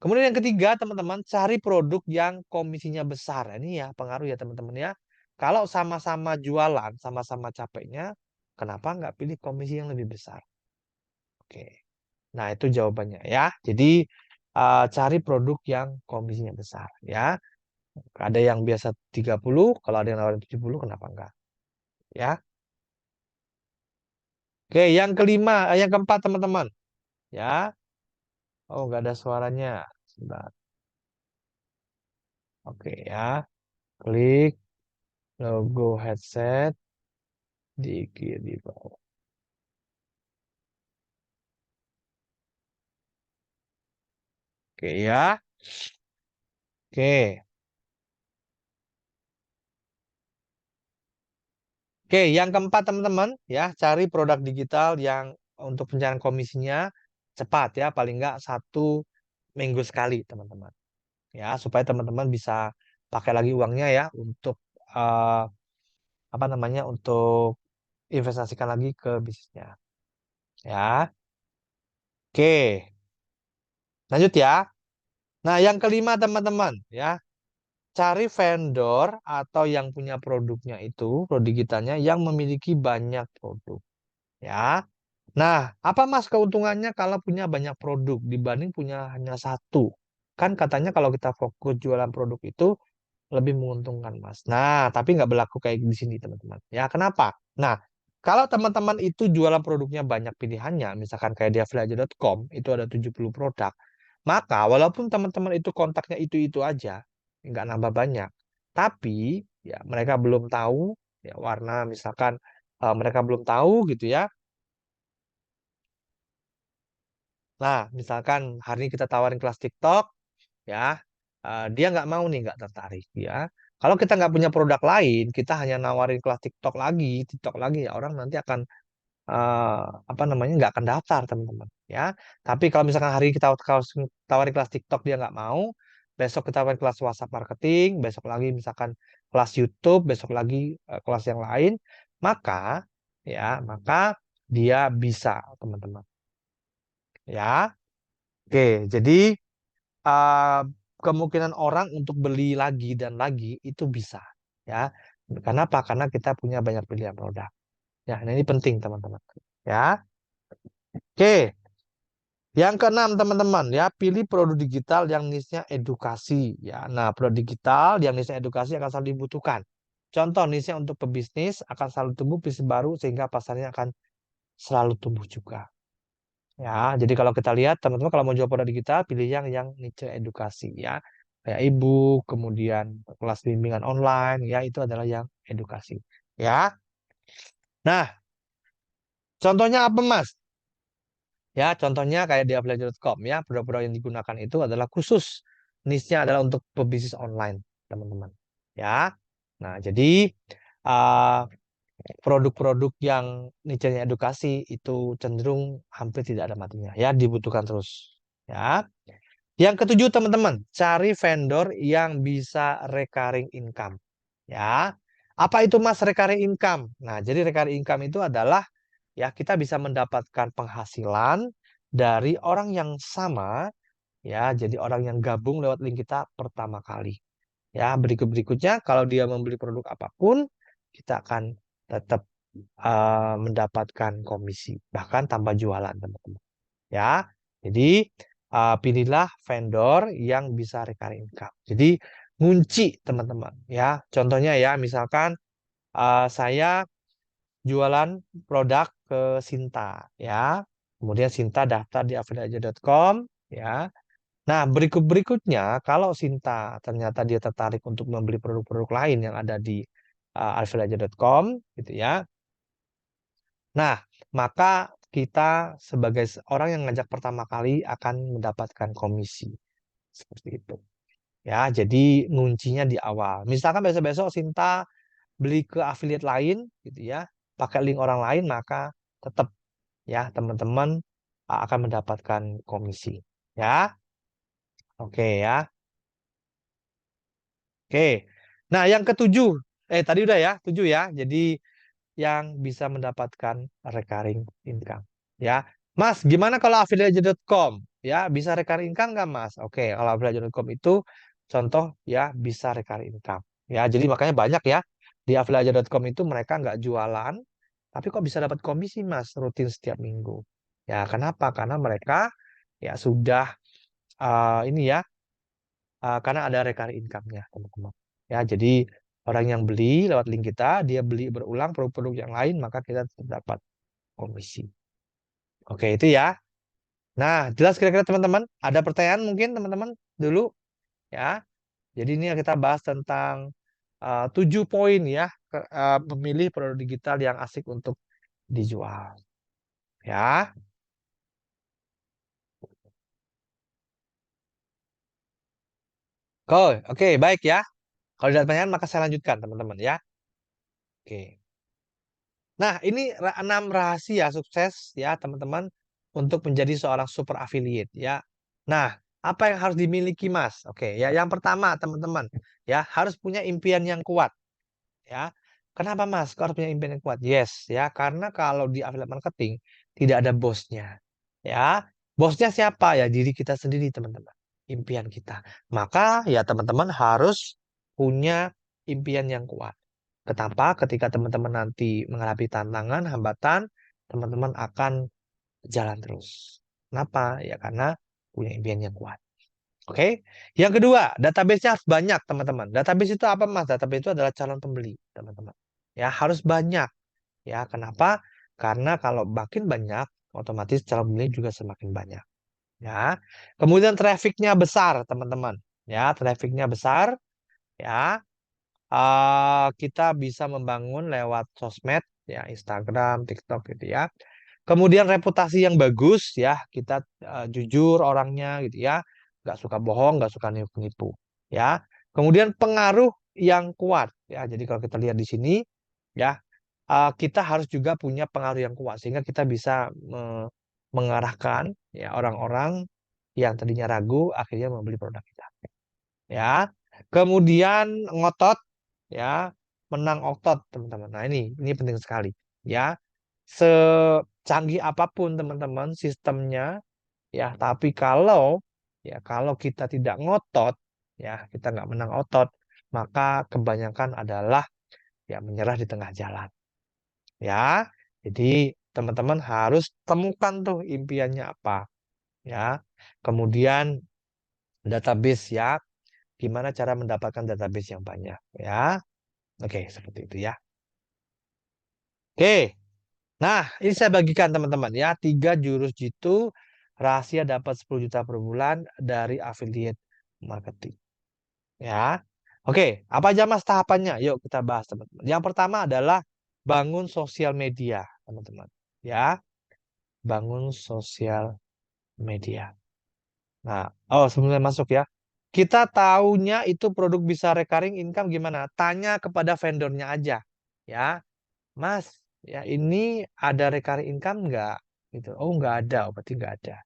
Kemudian yang ketiga, teman-teman, cari produk yang komisinya besar. Ini ya pengaruh ya teman-teman ya. Kalau sama-sama jualan, sama-sama capeknya, kenapa nggak pilih komisi yang lebih besar? Oke. Nah, itu jawabannya ya. Jadi cari produk yang komisinya besar ya. Ada yang biasa 30, kalau ada yang nawarin 70, kenapa enggak? Ya. Oke, yang kelima, yang keempat teman-teman. Ya. Oh, nggak ada suaranya. Sebentar. Oke ya. Klik logo headset di kiri bawah. Oke ya. Oke. Oke, yang keempat teman-teman ya, cari produk digital yang untuk pencarian komisinya cepat ya, paling nggak 1 minggu sekali teman-teman. Ya, supaya teman-teman bisa pakai lagi uangnya ya untuk eh, apa namanya, untuk investasikan lagi ke bisnisnya. Ya, oke, lanjut ya. Nah, yang kelima teman-teman ya, cari vendor atau yang punya produknya itu, produk digitalnya yang memiliki banyak produk. Ya. Nah, apa Mas keuntungannya kalau punya banyak produk dibanding punya hanya satu? Kan katanya kalau kita fokus jualan produk itu lebih menguntungkan, Mas. Nah, tapi nggak berlaku kayak di sini, teman-teman. Ya, kenapa? Nah, kalau teman-teman itu jualan produknya banyak pilihannya, misalkan kayak di afiliaja.com, itu ada 70 produk, maka walaupun teman-teman itu kontaknya itu-itu aja, nggak nambah banyak, tapi ya mereka belum tahu ya warna, misalkan mereka belum tahu gitu ya. Nah, misalkan hari ini kita tawarin kelas TikTok, ya, dia nggak mau nih, nggak tertarik, ya. Kalau kita nggak punya produk lain, kita hanya nawarin kelas TikTok lagi, ya orang nanti akan eh, apa namanya, nggak akan daftar, teman-teman, ya. Tapi kalau misalkan hari ini kita tawarin kelas TikTok dia nggak mau, besok kita tawarin kelas WhatsApp marketing, besok lagi misalkan kelas YouTube, besok lagi kelas yang lain, maka maka dia bisa, teman-teman, ya. Oke, jadi uh, kemungkinan orang untuk beli lagi dan lagi itu bisa, ya. Kenapa? Karena kita punya banyak pilihan produk. Ya, nah ini penting teman-teman. Ya, oke. Yang keenam teman-teman ya, pilih produk digital yang niche-nya edukasi. Ya, nah produk digital yang niche edukasi akan selalu dibutuhkan. Contoh niche-nya untuk pebisnis akan selalu tumbuh bisnis baru sehingga pasarnya akan selalu tumbuh juga. Ya, jadi kalau kita lihat teman-teman kalau mau jual produk digital, pilih yang niche edukasi ya. Kayak e-book, kemudian kelas bimbingan online, ya itu adalah yang edukasi. Ya. Nah, contohnya apa Mas? Ya, contohnya kayak di afiliate.com ya, produk-produk yang digunakan itu adalah khusus niche-nya adalah untuk pebisnis online, teman-teman. Ya. Nah, jadi uh, produk-produk yang niche-nya edukasi itu cenderung hampir tidak ada matinya ya, dibutuhkan terus. Ya. Yang ketujuh, teman-teman, cari vendor yang bisa recurring income. Ya. Apa itu Mas recurring income? Nah, jadi recurring income itu adalah ya kita bisa mendapatkan penghasilan dari orang yang sama ya, jadi orang yang gabung lewat link kita pertama kali. Ya, berikut-berikutnya kalau dia membeli produk apapun, kita akan tetap mendapatkan komisi, bahkan tambah jualan, teman-teman. Ya, jadi pilihlah vendor yang bisa recurring income. Jadi ngunci, teman-teman. Ya, contohnya ya, misalkan saya jualan produk ke Sinta, ya. Kemudian Sinta daftar di afiliaja.com, ya. Nah, berikut-berikutnya, kalau Sinta ternyata dia tertarik untuk membeli produk-produk lain yang ada di alfilaja.com, gitu ya. Nah, maka kita sebagai orang yang ngajak pertama kali akan mendapatkan komisi. Seperti itu. Ya, jadi nguncinya di awal. Misalkan besok-besok Sinta beli ke affiliate lain, gitu ya, pakai link orang lain, maka tetap ya teman-teman akan mendapatkan komisi. Ya, oke ya. Oke. Nah, yang ketujuh, tadi udah ya, tujuh ya. Jadi yang bisa mendapatkan recurring income. Ya, Mas, gimana kalau affiliate.com? Ya, bisa recurring income nggak, Mas? Oke, kalau affiliate.com itu contoh ya bisa recurring income. Ya, jadi makanya banyak ya di affiliate.com itu mereka nggak jualan, tapi kok bisa dapat komisi, Mas, rutin setiap minggu. Ya, kenapa? Karena mereka ya sudah ini ya karena ada recurring income-nya, teman-teman. Ya, jadi orang yang beli lewat link kita, dia beli berulang produk-produk yang lain, maka kita tetap dapat komisi. Oke, itu ya. Nah, jelas kira-kira teman-teman? Ada pertanyaan mungkin teman-teman dulu ya. Jadi ini kita bahas tentang 7 poin ya, memilih produk digital yang asik untuk dijual. Ya, oke, baik ya. Kalau ada pertanyaan maka saya lanjutkan teman-teman ya. Oke. Nah, ini 6 rahasia sukses ya teman-teman untuk menjadi seorang super affiliate ya. Nah, apa yang harus dimiliki Mas? Oke, ya yang pertama teman-teman ya harus punya impian yang kuat ya. Kenapa Mas? Kok harus punya impian yang kuat? Yes ya, karena kalau di affiliate marketing tidak ada bosnya ya. Bosnya siapa? Ya diri kita sendiri teman-teman. Impian kita. Maka ya teman-teman harus punya impian yang kuat. Kenapa? Ketika teman-teman nanti menghadapi tantangan, hambatan, teman-teman akan jalan terus. Kenapa? Ya karena punya impian yang kuat. Oke. Yang kedua, database-nya harus banyak, teman-teman. Database itu apa, Mas? Database itu adalah calon pembeli, teman-teman. Ya, harus banyak. Ya, kenapa? Karena kalau makin banyak, otomatis calon pembeli juga semakin banyak. Ya. Kemudian trafficnya besar, teman-teman. Ya, trafficnya besar. Ya, kita bisa membangun lewat sosmed ya Instagram, TikTok gitu ya. Kemudian reputasi yang bagus ya, kita jujur orangnya gitu ya, nggak suka bohong, nggak suka nipu-nipu ya. Kemudian pengaruh yang kuat ya. Jadi kalau kita lihat di sini ya, kita harus juga punya pengaruh yang kuat sehingga kita bisa mengarahkan ya orang-orang yang tadinya ragu akhirnya membeli produk kita ya. Kemudian ngotot ya, menang otot teman-teman. Nah, ini penting sekali ya. Secanggih apapun teman-teman sistemnya ya, tapi kalau kita tidak ngotot ya, kita nggak menang otot, maka kebanyakan adalah ya menyerah di tengah jalan ya. Jadi teman-teman harus temukan tuh impiannya apa ya. Kemudian database ya, gimana cara mendapatkan database yang banyak ya. Oke, seperti itu ya. Oke, nah ini saya bagikan teman-teman ya. 3 jurus jitu rahasia dapat 10 juta per bulan dari affiliate marketing. Ya. Oke, apa aja Mas tahapannya? Yuk kita bahas teman-teman. Yang pertama adalah bangun sosial media, teman-teman. Ya, bangun sosial media. Nah, sebelum masuk ya. Kita taunya itu produk bisa recurring income gimana? Tanya kepada vendornya aja. Ya, Mas, ya ini ada recurring income nggak? Gitu. Oh, nggak ada. Oh, berarti nggak ada.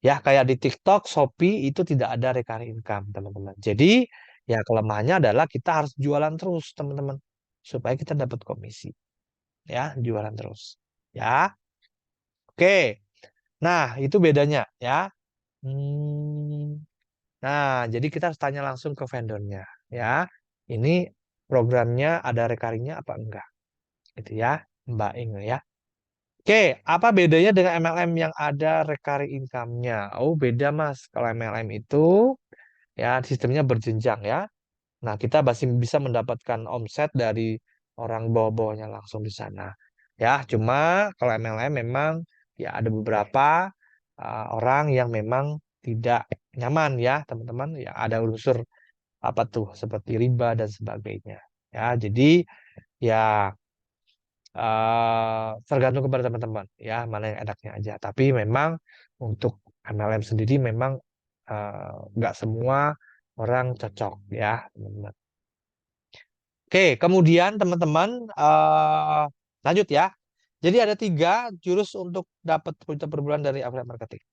Ya, kayak di TikTok, Shopee itu tidak ada recurring income, teman-teman. Jadi, ya kelemahannya adalah kita harus jualan terus, teman-teman. Supaya kita dapat komisi. Ya, jualan terus. Ya, oke. Nah, itu bedanya ya. Hmm, nah, jadi kita harus tanya langsung ke vendornya. Ya, ini programnya ada recurringnya apa enggak? Gitu ya, Mbak Inge ya. Oke, apa bedanya dengan MLM yang ada recurring income-nya? Oh, beda Mas. Kalau MLM itu ya sistemnya berjenjang ya. Nah, kita masih bisa mendapatkan omset dari orang bawah-bawahnya langsung di sana. Ya, cuma kalau MLM memang ya ada beberapa orang yang memang tidak nyaman ya, teman-teman. Ya, ada unsur apa tuh seperti riba dan sebagainya. Ya, jadi ya tergantung kepada teman-teman ya mana yang enaknya aja. Tapi memang untuk MLM sendiri memang nggak semua orang cocok ya teman-teman. Oke, kemudian teman-teman lanjut ya. Jadi ada 3 jurus untuk dapat berita per bulan dari affiliate marketing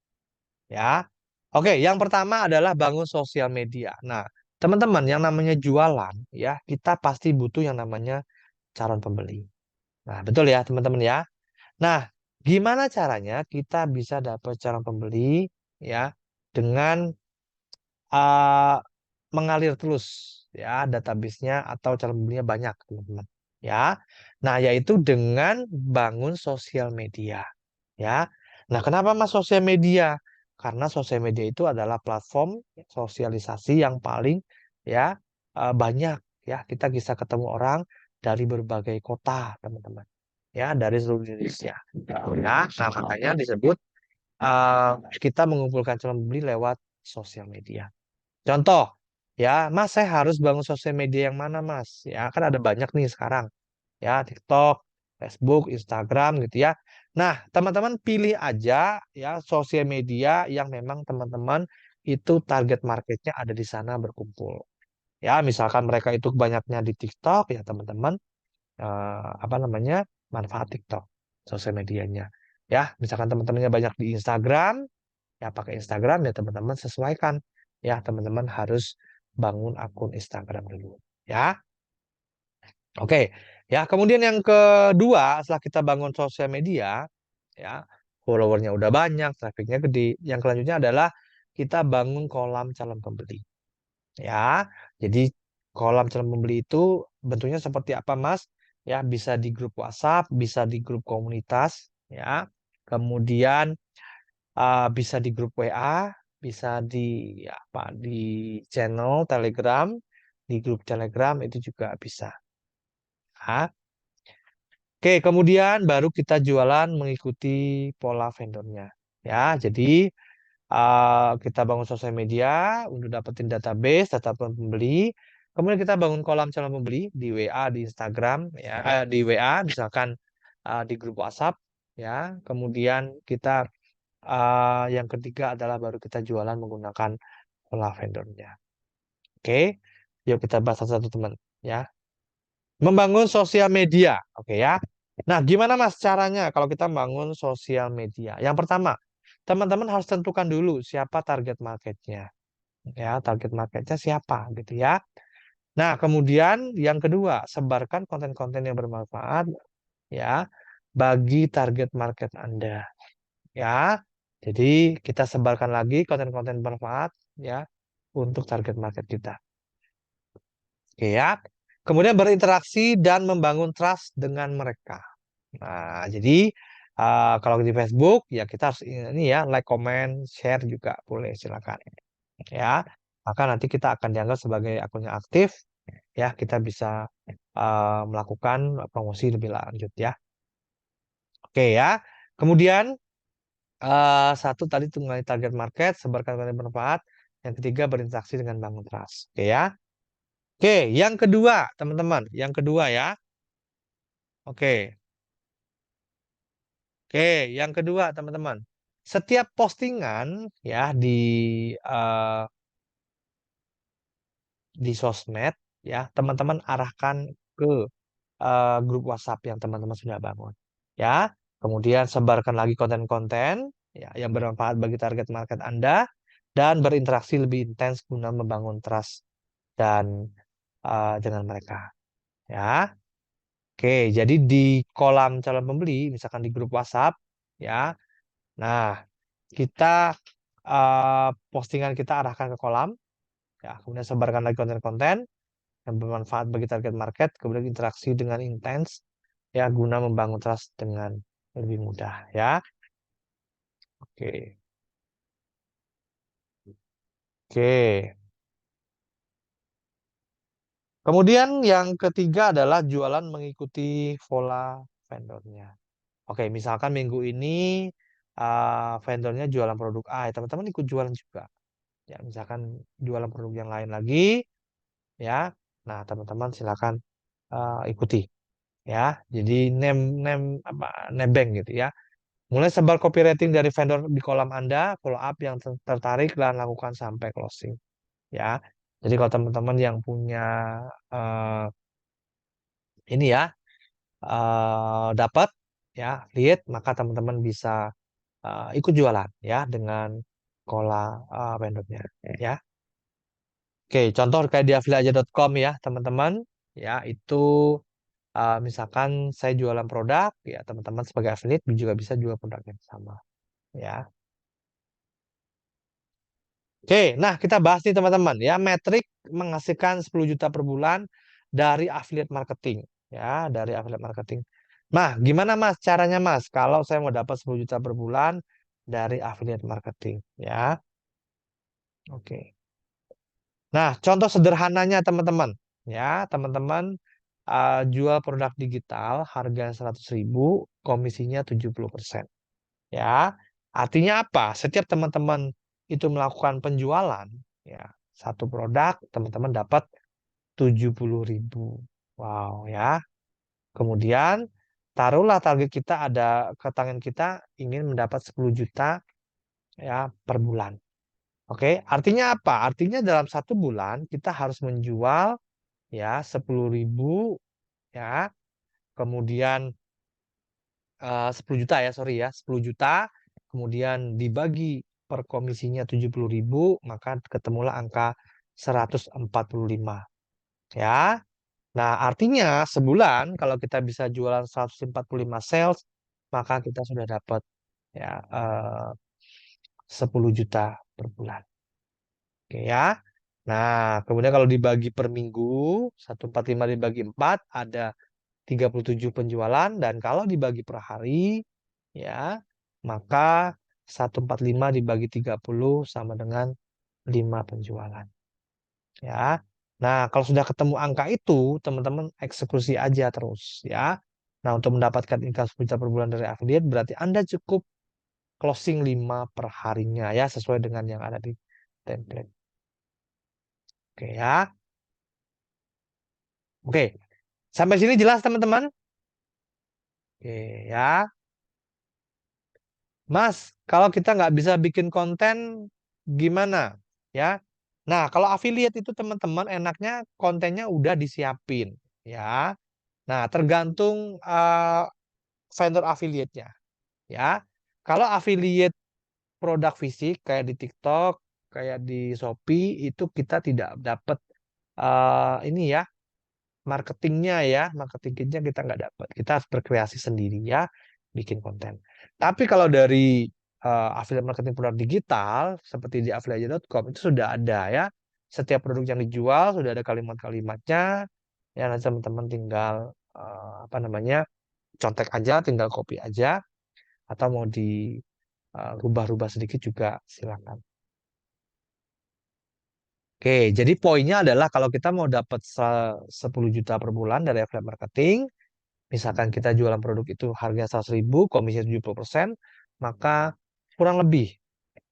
ya. Oke, yang pertama adalah bangun sosial media. Nah, teman-teman yang namanya jualan ya kita pasti butuh yang namanya calon pembeli. Nah, betul ya teman-teman ya. Nah, gimana caranya kita bisa dapat calon pembeli ya dengan uh, mengalir terus ya database-nya atau calon pembelinya banyak teman-teman ya. Nah, yaitu dengan bangun sosial media ya. Nah, kenapa Mas sosial media? Karena sosial media itu adalah platform sosialisasi yang paling ya banyak ya kita bisa ketemu orang dari berbagai kota teman-teman ya dari seluruh Indonesia. Ya, nah makanya disebut kita mengumpulkan calon pembeli lewat sosial media. Contoh, ya, Mas, saya harus bangun sosial media yang mana, Mas? Ya, kan ada banyak nih sekarang, ya, TikTok, Facebook, Instagram, gitu ya. Nah, teman-teman pilih aja ya sosial media yang memang teman-teman itu target marketnya ada di sana berkumpul. Ya, misalkan mereka itu banyaknya di TikTok, ya teman-teman apa namanya manfaat TikTok sosial medianya. Ya, misalkan teman-temannya banyak di Instagram, ya pakai Instagram ya teman-teman sesuaikan. Ya, teman-teman harus bangun akun Instagram dulu. Ya, oke. Ya, kemudian yang kedua setelah kita bangun sosial media, ya followernya udah banyak, trafficnya gede. Yang selanjutnya adalah kita bangun kolam calon pembeli. Ya, jadi kolam calon pembeli itu bentuknya seperti apa, Mas? Ya, bisa di grup WhatsApp, bisa di grup komunitas, ya. Kemudian bisa di grup WA, bisa di apa? Di channel Telegram, di grup Telegram itu juga bisa. Ya. Oke, kemudian baru kita jualan mengikuti pola vendornya. Ya, jadi kita bangun sosial media untuk dapetin database, data pembeli. Kemudian kita bangun kolam calon pembeli di WA, di Instagram, ya, di WA, misalkan di grup WhatsApp, ya. Kemudian kita yang ketiga adalah baru kita jualan menggunakan pola vendornya. Oke, yuk kita bahas satu-satu teman, ya. Membangun sosial media, oke ya. Nah, gimana Mas caranya kalau kita bangun sosial media? Yang pertama, teman-teman harus tentukan dulu siapa target marketnya. Ya, target marketnya siapa gitu ya. Nah, kemudian yang kedua, sebarkan konten-konten yang bermanfaat ya bagi target market Anda. Ya. Jadi, kita sebarkan lagi konten-konten bermanfaat ya untuk target market kita. Oke ya. Kemudian berinteraksi dan membangun trust dengan mereka. Nah, jadi kalau di Facebook ya kita harus ini ya like, comment, share juga boleh silakan ya. Maka nanti kita akan dianggap sebagai akunnya aktif ya. Kita bisa melakukan promosi lebih lanjut ya. Oke ya. Kemudian satu tadi tunggali target market, sebarkan konten bermanfaat. Yang ketiga berinteraksi dengan bangun trust. Oke ya. Oke, yang kedua teman-teman, yang kedua ya. Oke. Oke, yang kedua teman-teman, setiap postingan ya eh, di sosmed ya teman-teman arahkan ke grup WhatsApp yang teman-teman sudah bangun ya. Kemudian sebarkan lagi konten-konten ya yang bermanfaat bagi target market Anda dan berinteraksi lebih intens guna membangun trust dan dengan mereka ya. Oke, jadi di kolam calon pembeli misalkan di grup WhatsApp ya. Nah, kita postingan kita arahkan ke kolam, ya, kemudian sebarkan lagi konten-konten yang bermanfaat bagi target market, kemudian interaksi dengan intens, ya, guna membangun trust dengan lebih mudah, ya. Oke, oke. Kemudian yang ketiga adalah jualan mengikuti pola vendornya. Oke, misalkan minggu ini vendornya jualan produk A, ya, teman-teman ikut jualan juga. Ya, misalkan jualan produk yang lain lagi, ya. Nah, teman-teman silakan ikuti ya. Jadi apa nebeng gitu ya. Mulai sebar copywriting dari vendor di kolam Anda, follow up yang tertarik dan lakukan sampai closing ya. Jadi kalau teman-teman yang punya eh, ini ya dapat ya lead, maka teman-teman bisa ikut jualan ya dengan pola vendornya ya. Oke, contoh kayak di afiliaja.com ya, teman-teman. Ya, itu misalkan saya jualan produk, ya teman-teman sebagai affiliate juga bisa jual produk yang sama. Ya, oke. Nah, kita bahas nih teman-teman ya, metrik menghasilkan 10 juta per bulan dari affiliate marketing. Ya, dari affiliate marketing. Nah, gimana Mas caranya Mas? Kalau saya mau dapat 10 juta per bulan dari affiliate marketing. Ya, oke. Nah, contoh sederhananya teman-teman, ya teman-teman jual produk digital harga 100.000, komisinya 70%. Ya, Artinya apa? Setiap teman-teman itu melakukan penjualan, ya, satu produk teman-teman dapat 70.000. Wow, ya. Kemudian taruhlah target kita ada ke tangan kita ingin mendapat 10 juta ya per bulan. Oke, artinya apa? Artinya dalam satu bulan kita harus menjual ya 10.000 ya. Kemudian 10 juta ya, sorry ya, 10 juta. Kemudian dibagi per komisinya 70.000, maka ketemulah angka 145 ya. Nah, artinya sebulan kalau kita bisa jualan 145 sales, maka kita sudah dapat ya 10 juta per bulan. Oke ya. Nah, kemudian kalau dibagi per minggu, 145 dibagi 4 ada 37 penjualan dan kalau dibagi per hari ya, maka 145 dibagi 30 sama dengan 5 penjualan. Ya. Nah, kalau sudah ketemu angka itu, teman-teman eksekusi aja terus ya. Nah, untuk mendapatkan income 10 juta per bulan dari affiliate berarti Anda cukup closing 5 per harinya ya, sesuai dengan yang ada di template. Oke ya. Oke. Sampai sini jelas teman-teman? Oke ya. Mas, kalau kita nggak bisa bikin konten, gimana? Ya. Nah, kalau affiliate itu teman-teman enaknya kontennya udah disiapin. Ya. Nah, tergantung vendor affiliate-nya. Ya. Kalau affiliate produk fisik kayak di TikTok, kayak di Shopee, itu kita tidak dapat ini ya, marketingnya ya, marketing kitnya kita nggak dapat. Kita harus berkreasi sendiri ya, bikin konten. Tapi kalau dari affiliate marketing produk digital seperti di affiliate.com itu sudah ada ya. Setiap produk yang dijual sudah ada kalimat-kalimatnya. Ya nanti teman-teman tinggal apa namanya contek aja, tinggal copy aja, atau mau di rubah-rubah sedikit juga silakan. Oke, jadi poinnya adalah kalau kita mau dapat 10 juta per bulan dari affiliate marketing, misalkan kita jualan produk itu harganya 100.000, komisi 70%, maka kurang lebih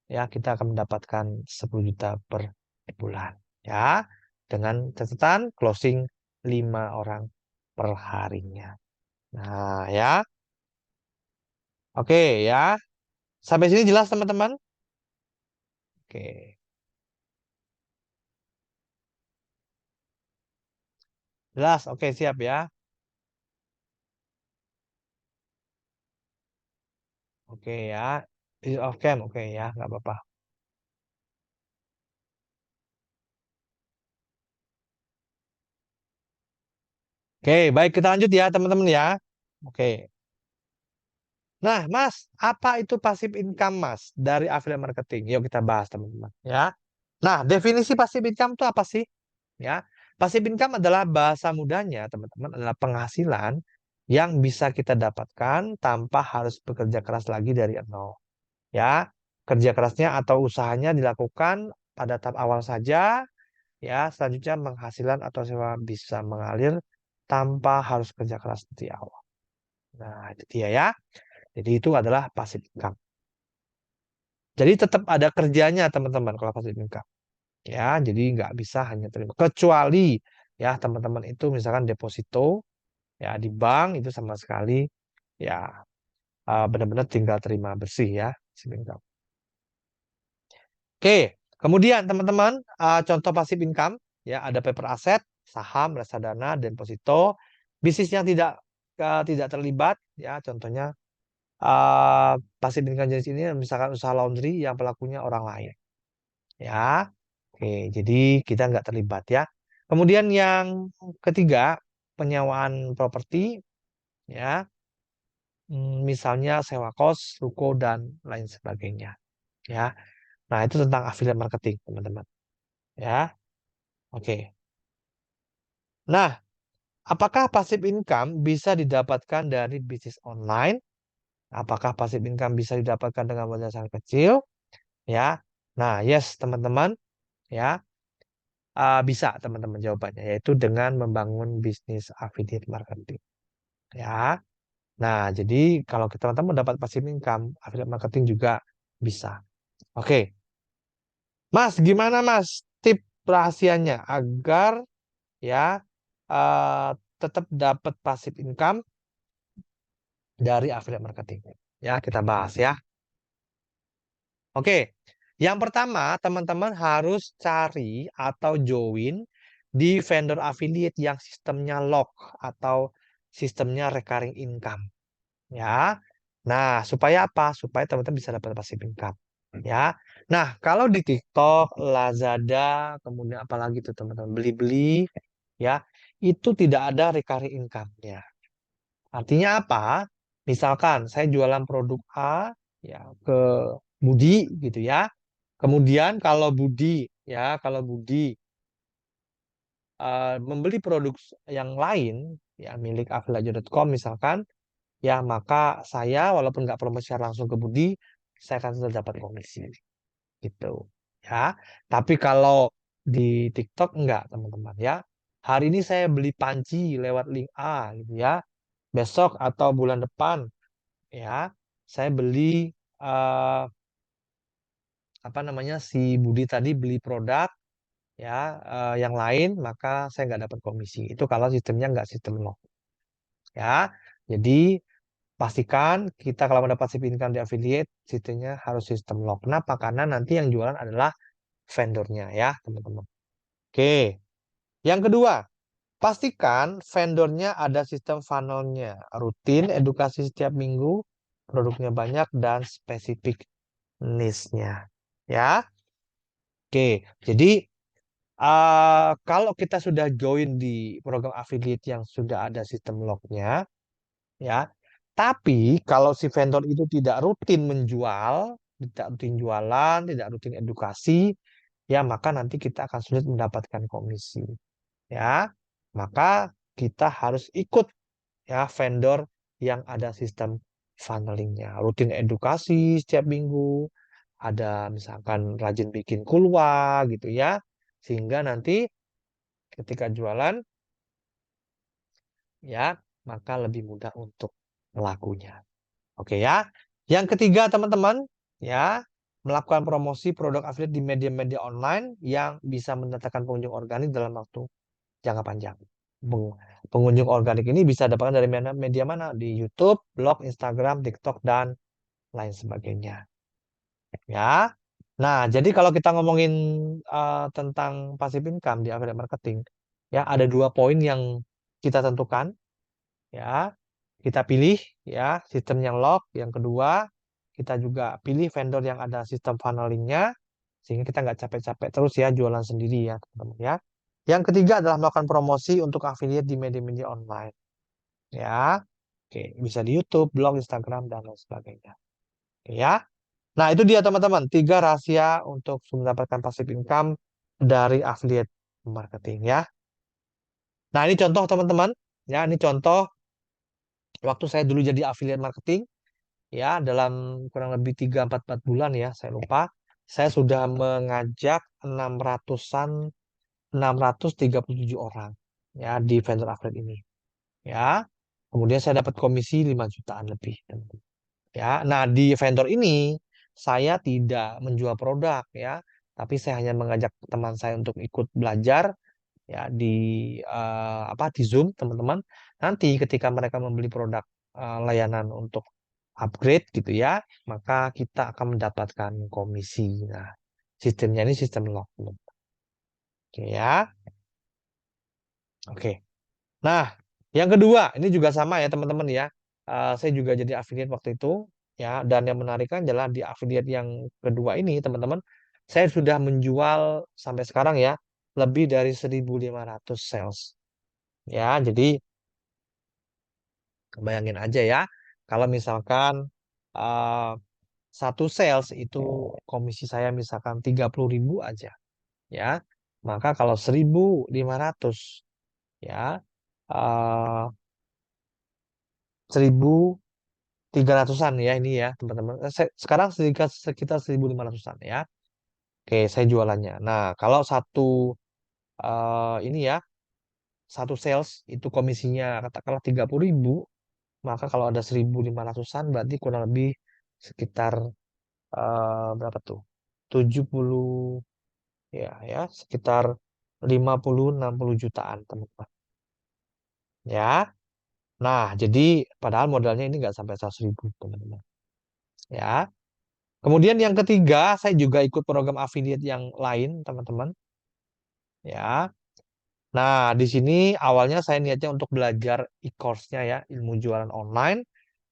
ya kita akan mendapatkan 10 juta per bulan ya, dengan catatan closing 5 orang per harinya. Nah ya, oke ya. Sampai sini jelas teman-teman? Oke, jelas. Oke, siap ya. Oke ya. Oke, oke ya, nggak apa-apa. Oke, baik kita lanjut ya teman-teman ya. Oke. Nah, Mas, apa itu passive income, Mas, dari affiliate marketing? Yuk kita bahas, teman-teman, ya. Nah, definisi passive income itu apa sih? Ya, passive income adalah bahasa mudahnya, teman-teman, adalah penghasilan yang bisa kita dapatkan tanpa harus bekerja keras lagi dari nol. Ya, kerja kerasnya atau usahanya dilakukan pada tahap awal saja, ya. Selanjutnya penghasilan atau sewa bisa mengalir tanpa harus kerja keras seperti awal. Nah, itu dia ya. Jadi itu adalah passive income. Jadi tetap ada kerjanya teman-teman kalau passive income. Ya, jadi nggak bisa hanya terima. Kecuali ya teman-teman itu misalkan deposito ya di bank itu sama sekali ya benar-benar tinggal terima bersih ya passive income. Oke, kemudian teman-teman contoh passive income ya ada paper aset, saham, reksadana, deposito, bisnis yang tidak terlibat ya contohnya passive income jenis ini misalkan usaha laundry yang pelakunya orang lain. Ya, oke, jadi kita nggak terlibat ya. Kemudian yang ketiga, penyewaan properti, ya, misalnya sewa kos, ruko, dan lain sebagainya. Ya, nah itu tentang affiliate marketing, teman-teman. Ya, oke. Nah, apakah passive income bisa didapatkan dari bisnis online? Apakah passive income bisa didapatkan dengan modal sangat kecil? Ya, nah, yes, teman-teman. Ya, bisa teman-teman jawabannya, yaitu dengan membangun bisnis affiliate marketing. Ya, nah jadi kalau teman-teman dapat passive income, affiliate marketing juga bisa. Oke, Mas, gimana Mas tip rahasianya agar ya eh, tetap dapat passive income dari affiliate marketing? Ya, kita bahas ya. Oke, yang pertama teman-teman harus cari atau join di vendor affiliate yang sistemnya lock atau sistemnya recurring income. Ya, nah supaya apa? Supaya teman-teman bisa dapat passive income. Ya, nah kalau di TikTok, Lazada, kemudian apalagi tuh teman-teman beli-beli, ya itu tidak ada recurring income-nya. Artinya apa? Misalkan saya jualan produk A ya ke Budi gitu ya. Kemudian kalau Budi kalau Budi membeli produk yang lain ya milik afiliajo.com misalkan, ya maka saya walaupun nggak promosi secara langsung ke Budi, saya akan tetap dapat komisi gitu ya. Tapi kalau di TikTok enggak teman-teman ya. Hari ini saya beli panci lewat link A gitu ya. Besok atau bulan depan ya saya beli eh, apa namanya si Budi tadi beli produk ya yang lain maka saya nggak dapat komisi itu kalau sistemnya nggak sistem lock ya. Jadi pastikan kita kalau mendapat passive income di affiliate sistemnya harus sistem lock. Kenapa? Karena nanti yang jualan adalah vendornya ya teman-teman. Oke, yang kedua, pastikan vendornya ada sistem funnelnya rutin edukasi setiap minggu, produknya banyak dan spesifik niche-nya ya. Oke, jadi kalau kita sudah join di program affiliate yang sudah ada sistem lognya, ya, tapi kalau si vendor itu tidak rutin menjual, tidak rutin jualan, tidak rutin edukasi, ya maka nanti kita akan sulit mendapatkan komisi, ya. Maka kita harus ikut ya vendor yang ada sistem funnelingnya, rutin edukasi setiap minggu, ada misalkan rajin bikin kulwa gitu ya, sehingga nanti ketika jualan ya maka lebih mudah untuk melakunya. Oke ya. Yang ketiga teman-teman ya melakukan promosi produk affiliate di media-media online yang bisa mendatangkan pengunjung organik dalam waktu jangka panjang. Pengunjung organik ini bisa dapatkan dari media mana? Di YouTube, blog, Instagram, TikTok, dan lain sebagainya. Ya. Nah, jadi kalau kita ngomongin tentang passive income di affiliate marketing, ya ada dua poin yang kita tentukan. Ya, kita pilih ya sistem yang lock. Yang kedua, kita juga pilih vendor yang ada sistem funnelingnya, sehingga kita nggak capek-capek terus ya jualan sendiri ya teman-teman ya. Yang ketiga adalah melakukan promosi untuk affiliate di media-media online. Ya, oke, bisa di YouTube, blog, Instagram, dan lain sebagainya. Oke, ya. Nah, itu dia teman-teman, tiga rahasia untuk mendapatkan passive income dari affiliate marketing ya. Nah, ini contoh teman-teman. Ya, ini contoh waktu saya dulu jadi affiliate marketing ya dalam kurang lebih 3-4 bulan ya, saya lupa. Saya sudah mengajak 600-an 637 orang ya di vendor affiliate ini ya. Kemudian saya dapat komisi 5 jutaan lebih. Ya, nah di vendor ini saya tidak menjual produk ya, tapi saya hanya mengajak teman saya untuk ikut belajar ya di di Zoom teman-teman. Nanti ketika mereka membeli produk layanan untuk upgrade gitu ya, maka kita akan mendapatkan komisi. Nah, sistemnya ini sistem lock. Oke ya. Oke. Nah, yang kedua, ini juga sama ya teman-teman ya. Saya juga jadi affiliate waktu itu ya. Dan yang menarik adalah di affiliate yang kedua ini teman-teman, saya sudah menjual sampai sekarang ya lebih dari 1.500 sales. Ya, jadi bayangin aja ya, kalau misalkan uh, satu sales itu komisi saya misalkan 30.000 aja ya. Maka kalau 1.500 ya uh, 1.300-an ya ini ya teman-teman. Sekarang sekitar 1.500-an ya. Oke, saya jualannya. Nah, kalau ini ya, satu sales itu komisinya katakanlah 30.000, maka kalau ada 1.500-an berarti kurang lebih sekitar berapa tuh? 70 ya ya sekitar 50-60 jutaan teman-teman. Ya. Nah, jadi padahal modalnya ini nggak sampai 100.000 teman-teman. Ya. Kemudian yang ketiga, saya juga ikut program affiliate yang lain, teman-teman. Ya. Nah, di sini awalnya saya niatnya untuk belajar e-course-nya ya, ilmu jualan online.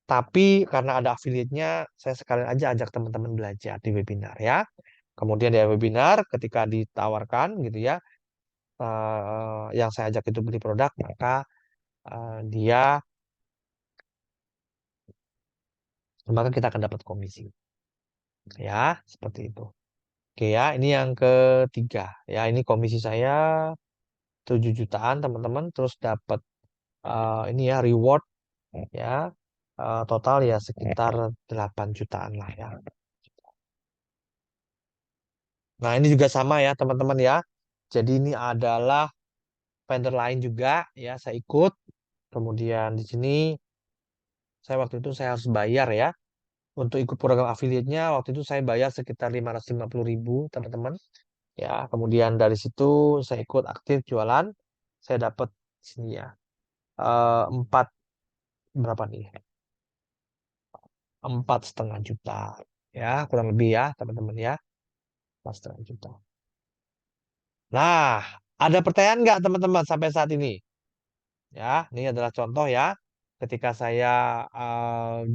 Tapi karena ada affiliate-nya, saya sekalian aja ajak teman-teman belajar di webinar ya. Kemudian di webinar, ketika ditawarkan gitu ya, yang saya ajak itu beli produk, maka dia, maka kita akan dapat komisi. Ya, seperti itu. Oke ya, ini yang ketiga. Ya, ini komisi saya 7 jutaan teman-teman. Terus dapat ini ya, reward ya. Total ya sekitar 8 jutaan lah ya. Nah, ini juga sama ya teman-teman ya. Jadi ini adalah vendor lain juga ya, saya ikut. Kemudian di sini saya waktu itu saya harus bayar ya. Untuk ikut program affiliate-nya waktu itu saya bayar sekitar 550.000 teman-teman. Ya, kemudian dari situ saya ikut aktif jualan. Saya dapat sini ya 4 berapa nih? 4,5 juta. Ya, kurang lebih ya teman-teman ya. 4,5 juta. Nah, ada pertanyaan nggak teman-teman sampai saat ini? Ya, ini adalah contoh ya. Ketika saya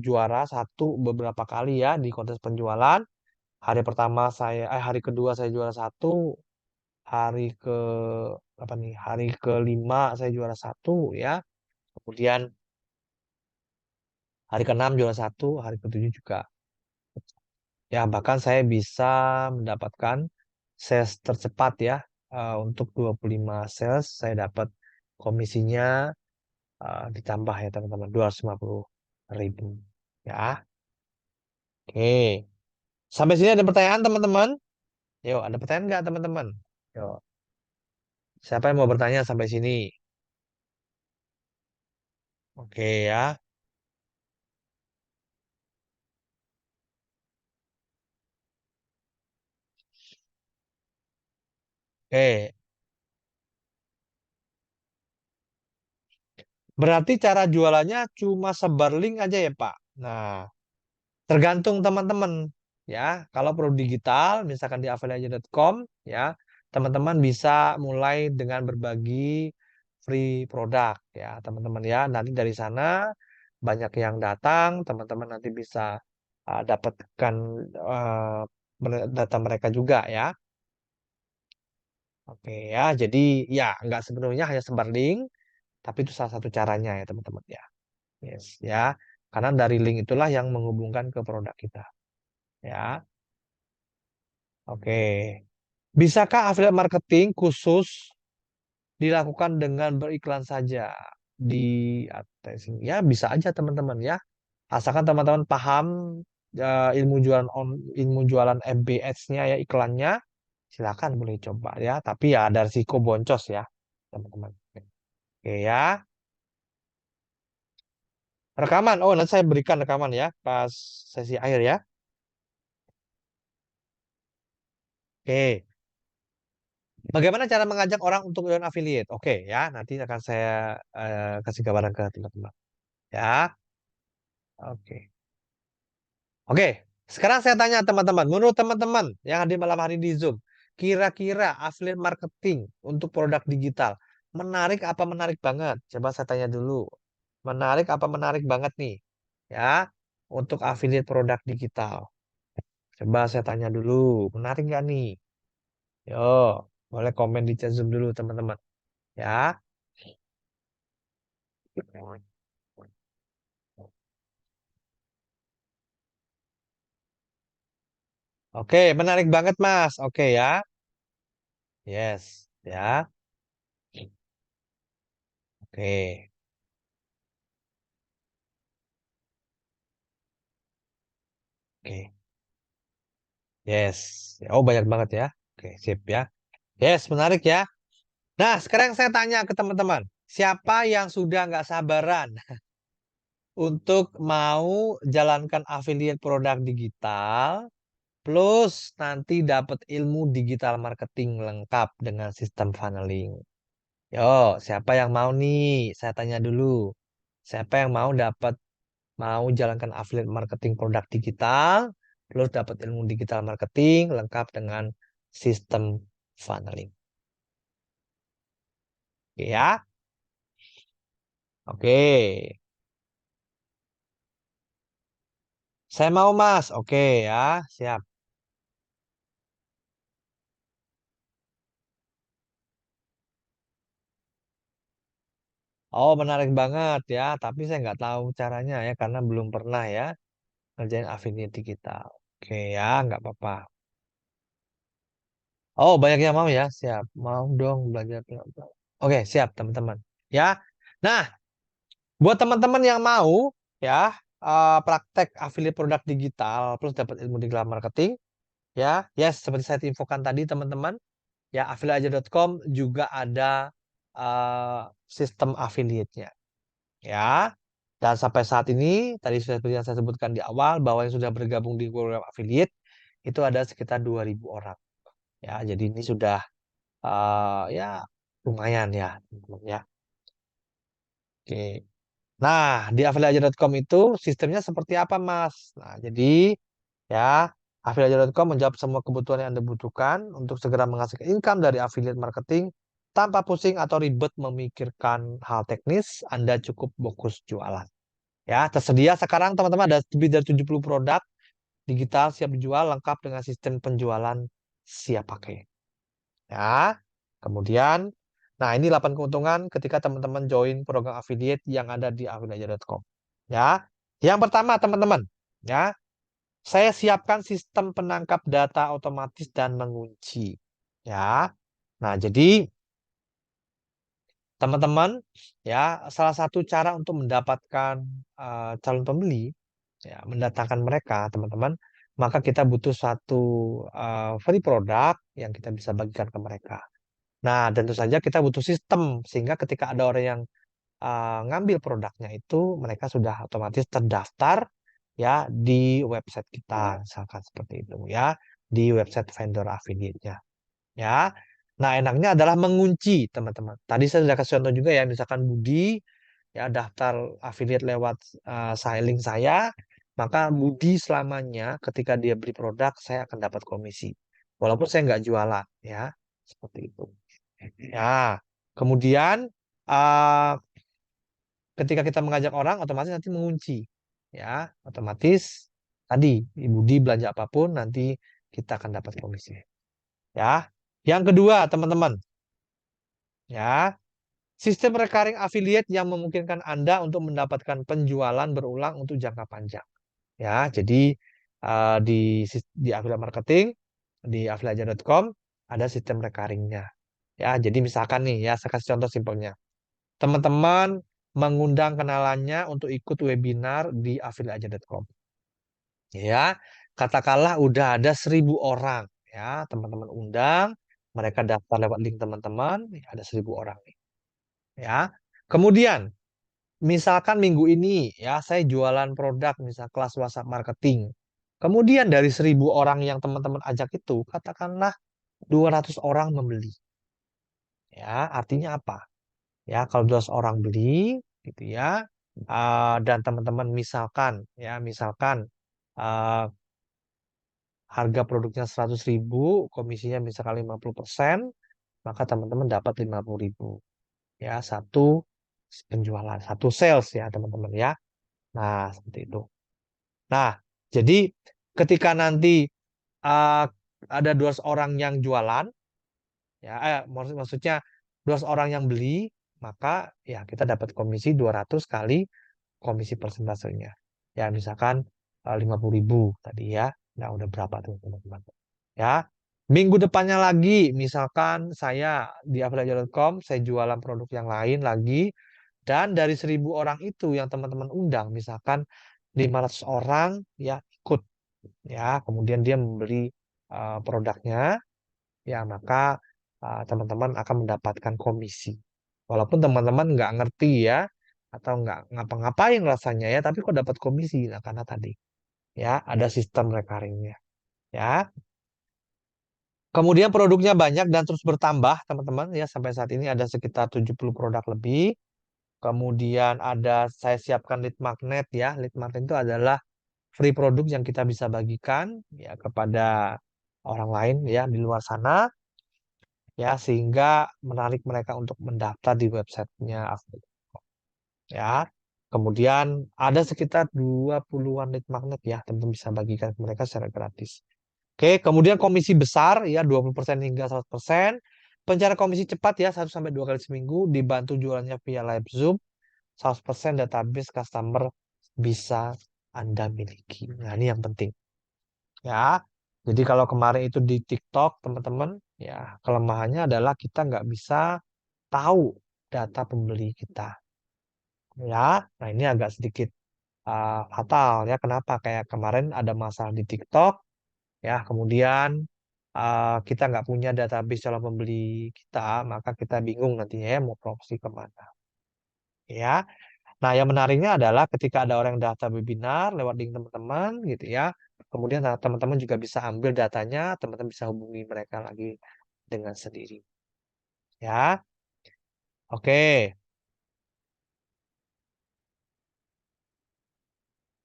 juara satu beberapa kali ya di kontes penjualan. Hari kedua saya juara satu, hari ke apa nih? Hari kelima saya juara satu ya. Kemudian hari keenam juara satu, hari ketujuh juga. Ya, bahkan saya bisa mendapatkan sales tercepat ya. Untuk 25 sales saya dapat komisinya ditambah ya teman-teman 250.000 ya. Oke. Sampai sini ada pertanyaan teman-teman? Yuk, ada pertanyaan nggak teman-teman? Yuk, siapa yang mau bertanya sampai sini? Oke ya. Oke. Berarti cara jualannya cuma sebar link aja ya, Pak? Nah, tergantung teman-teman ya. Kalau produk digital, misalkan di affiliate.com ya, teman-teman bisa mulai dengan berbagi free produk ya, teman-teman ya. Nanti dari sana banyak yang datang, teman-teman nanti bisa dapatkan uh, data mereka juga ya. Oke ya, jadi ya nggak sepenuhnya hanya sebar link, tapi itu salah satu caranya ya teman-teman ya. Yes ya, karena dari link itulah yang menghubungkan ke produk kita ya. Oke. Bisakah affiliate marketing khusus dilakukan dengan beriklan saja di advertising? Ya, bisa aja teman-teman ya. Asalkan teman-teman paham ilmu jualan FB Ads-nya ya iklannya, silakan boleh coba ya. Tapi ya ada risiko boncos ya, teman-teman. Oke ya. Rekaman. Oh, nanti saya berikan rekaman ya pas sesi akhir ya. Oke. Bagaimana cara mengajak orang untuk join affiliate? Oke ya, nanti akan saya kasih gambaran ke teman-teman. Ya, oke. Oke, sekarang saya tanya teman-teman. Menurut teman-teman yang hadir malam hari di Zoom, kira-kira affiliate marketing untuk produk digital menarik apa menarik banget? Coba saya tanya dulu. Menarik apa menarik banget nih? Ya, untuk affiliate produk digital. Coba saya tanya dulu, menarik nggak nih? Yo, boleh komen di chat Zoom dulu teman-teman. Ya. Oke, menarik banget Mas. Oke ya. Yes, ya. Oke. Oke. Yes. Oh, banyak banget ya. Oke, sip ya. Yes, menarik ya. Nah, sekarang saya tanya ke teman-teman. Siapa yang sudah nggak sabaran untuk mau jalankan affiliate produk digital? plus nanti dapat ilmu digital marketing lengkap dengan sistem funneling. Yo, siapa yang mau nih? Saya tanya dulu. Siapa yang mau jalankan affiliate marketing produk digital, plus dapat ilmu digital marketing lengkap dengan sistem funneling. Oke ya? Oke. Saya mau, Mas. Oke ya, siap. Oh, menarik banget ya. Tapi saya nggak tahu caranya ya, karena belum pernah ya ngerjain affiliate digital. Oke ya, nggak apa-apa. Oh, banyak yang mau ya, siap. Mau dong belajar. Oke, siap teman-teman. Ya. Nah, buat teman-teman yang mau ya praktek affiliate produk digital plus dapat ilmu digital marketing ya, yes seperti saya infokan tadi teman-teman ya affiliateaja.com juga ada sistem affiliate-nya ya. Dan sampai saat ini tadi sudah seperti yang saya sebutkan di awal bahwa yang sudah bergabung di program affiliate itu ada sekitar 2.000 orang ya. Jadi ini sudah ya lumayan ya, teman-teman ya. Oke. Nah, di affiliateaja.com itu sistemnya seperti apa, Mas? Nah, jadi ya, affiliateaja.com menjawab semua kebutuhan yang Anda butuhkan untuk segera menghasilkan income dari affiliate marketing tanpa pusing atau ribet memikirkan hal teknis, Anda cukup fokus jualan. Ya, tersedia sekarang teman-teman ada lebih dari 70 produk digital siap dijual lengkap dengan sistem penjualan siap pakai. Ya. Kemudian, nah ini 8 keuntungan ketika teman-teman join program affiliate yang ada di affiliateaja.com. Ya. Yang pertama, teman-teman, ya, saya siapkan sistem penangkap data otomatis dan mengunci. Ya. Nah, jadi teman-teman, ya, salah satu cara untuk mendapatkan calon pembeli, ya, mendatangkan mereka, teman-teman, maka kita butuh satu free produk yang kita bisa bagikan ke mereka. Nah, tentu saja kita butuh sistem sehingga ketika ada orang yang ngambil produknya itu mereka sudah otomatis terdaftar ya di website kita, misalkan seperti itu ya, di website vendor affiliate-nya ya. Nah, enaknya adalah mengunci, teman-teman. Tadi saya sudah kasih contoh juga ya, misalkan Budi ya daftar affiliate lewat link saya, maka Budi selamanya ketika dia beli produk saya akan dapat komisi. Walaupun saya nggak jualan ya, seperti itu. Ya, kemudian uh, ketika kita mengajak orang, otomatis nanti mengunci. Ya, otomatis tadi Ibu di belanja apapun, nanti kita akan dapat komisi. Ya, yang kedua teman-teman, ya sistem recurring affiliate yang memungkinkan Anda untuk mendapatkan penjualan berulang untuk jangka panjang. Ya, jadi di affiliate marketing di affiliate.com ada sistem recurringnya. Ya, jadi misalkan nih ya, saya kasih contoh simpelnya. Teman-teman mengundang kenalannya untuk ikut webinar di affiliateaja.com. Ya, katakanlah udah ada 1.000 orang ya, teman-teman undang, mereka daftar lewat link teman-teman, ya, ada 1.000 orang nih. Ya, kemudian misalkan minggu ini ya saya jualan produk misal kelas WhatsApp marketing. Kemudian dari 1.000 orang yang teman-teman ajak itu, katakanlah 200 orang membeli. Ya, artinya apa? Ya kalau 200 orang beli gitu ya, dan teman-teman misalkan uh, harga produknya 100.000, komisinya misalkan 50%, maka teman-teman dapat 50.000 ya, satu penjualan, satu sales ya teman-teman ya. Nah seperti itu. Nah, jadi ketika nanti uh, ada 200 orang yang jualan ya, maksudnya 200 orang yang beli, maka ya kita dapat komisi 200 kali komisi persentasenya. Ya, misalkan 50.000 tadi ya. Nah, udah berapa tuh teman-teman? Ya. Minggu depannya lagi, misalkan saya di affiliate.com, saya jualan produk yang lain lagi, dan dari 1.000 orang itu yang teman-teman undang, misalkan 500 orang ya ikut, ya, kemudian dia membeli produknya, ya maka teman-teman akan mendapatkan komisi. Walaupun teman-teman nggak ngerti ya, atau nggak ngapa-ngapain rasanya ya, tapi kok dapat komisi. Nah, karena tadi ya ada sistem recurringnya. ya. Kemudian produknya banyak dan terus bertambah, teman-teman ya. Sampai saat ini ada sekitar 70 produk lebih. Kemudian ada saya siapkan lead magnet ya. Lead magnet itu adalah free produk yang kita bisa bagikan ya kepada orang lain ya di luar sana ya sehingga menarik mereka untuk mendaftar di websitenya Affiliate ya. Kemudian ada sekitar 20-an lead magnet ya, teman-teman bisa bagikan ke mereka secara gratis. Oke, kemudian komisi besar ya 20% hingga 100%. Pencarian komisi cepat ya 1 sampai 2 kali seminggu dibantu jualannya via live Zoom. 100% database customer bisa Anda miliki. Nah, ini yang penting ya. Jadi kalau kemarin itu di TikTok, teman-teman, ya kelemahannya adalah kita nggak bisa tahu data pembeli kita. Ya, nah ini agak sedikit fatal ya. Kenapa? Kayak kemarin ada masalah di TikTok, ya kemudian kita nggak punya database calon pembeli kita, maka kita bingung nantinya ya mau promosi kemana. Ya, nah yang menariknya adalah ketika ada orang yang daftar webinar lewat link teman-teman gitu ya, kemudian teman-teman juga bisa ambil datanya, teman-teman bisa hubungi mereka lagi dengan sendiri. Ya, oke,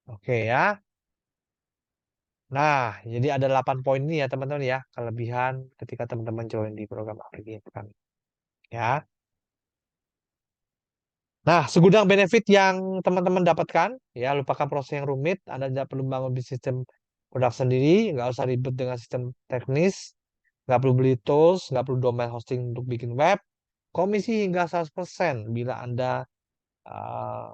oke ya. Nah, jadi ada 8 poin ini ya teman-teman ya, kelebihan ketika teman-teman join di program affiliate kami. Ya. Nah, segudang benefit yang teman-teman dapatkan, ya lupakan proses yang rumit. Anda tidak perlu bangun bisnis sistem produk sendiri, nggak usah ribet dengan sistem teknis, nggak perlu beli tools, nggak perlu domain hosting untuk bikin web. Komisi hingga 100% bila Anda uh,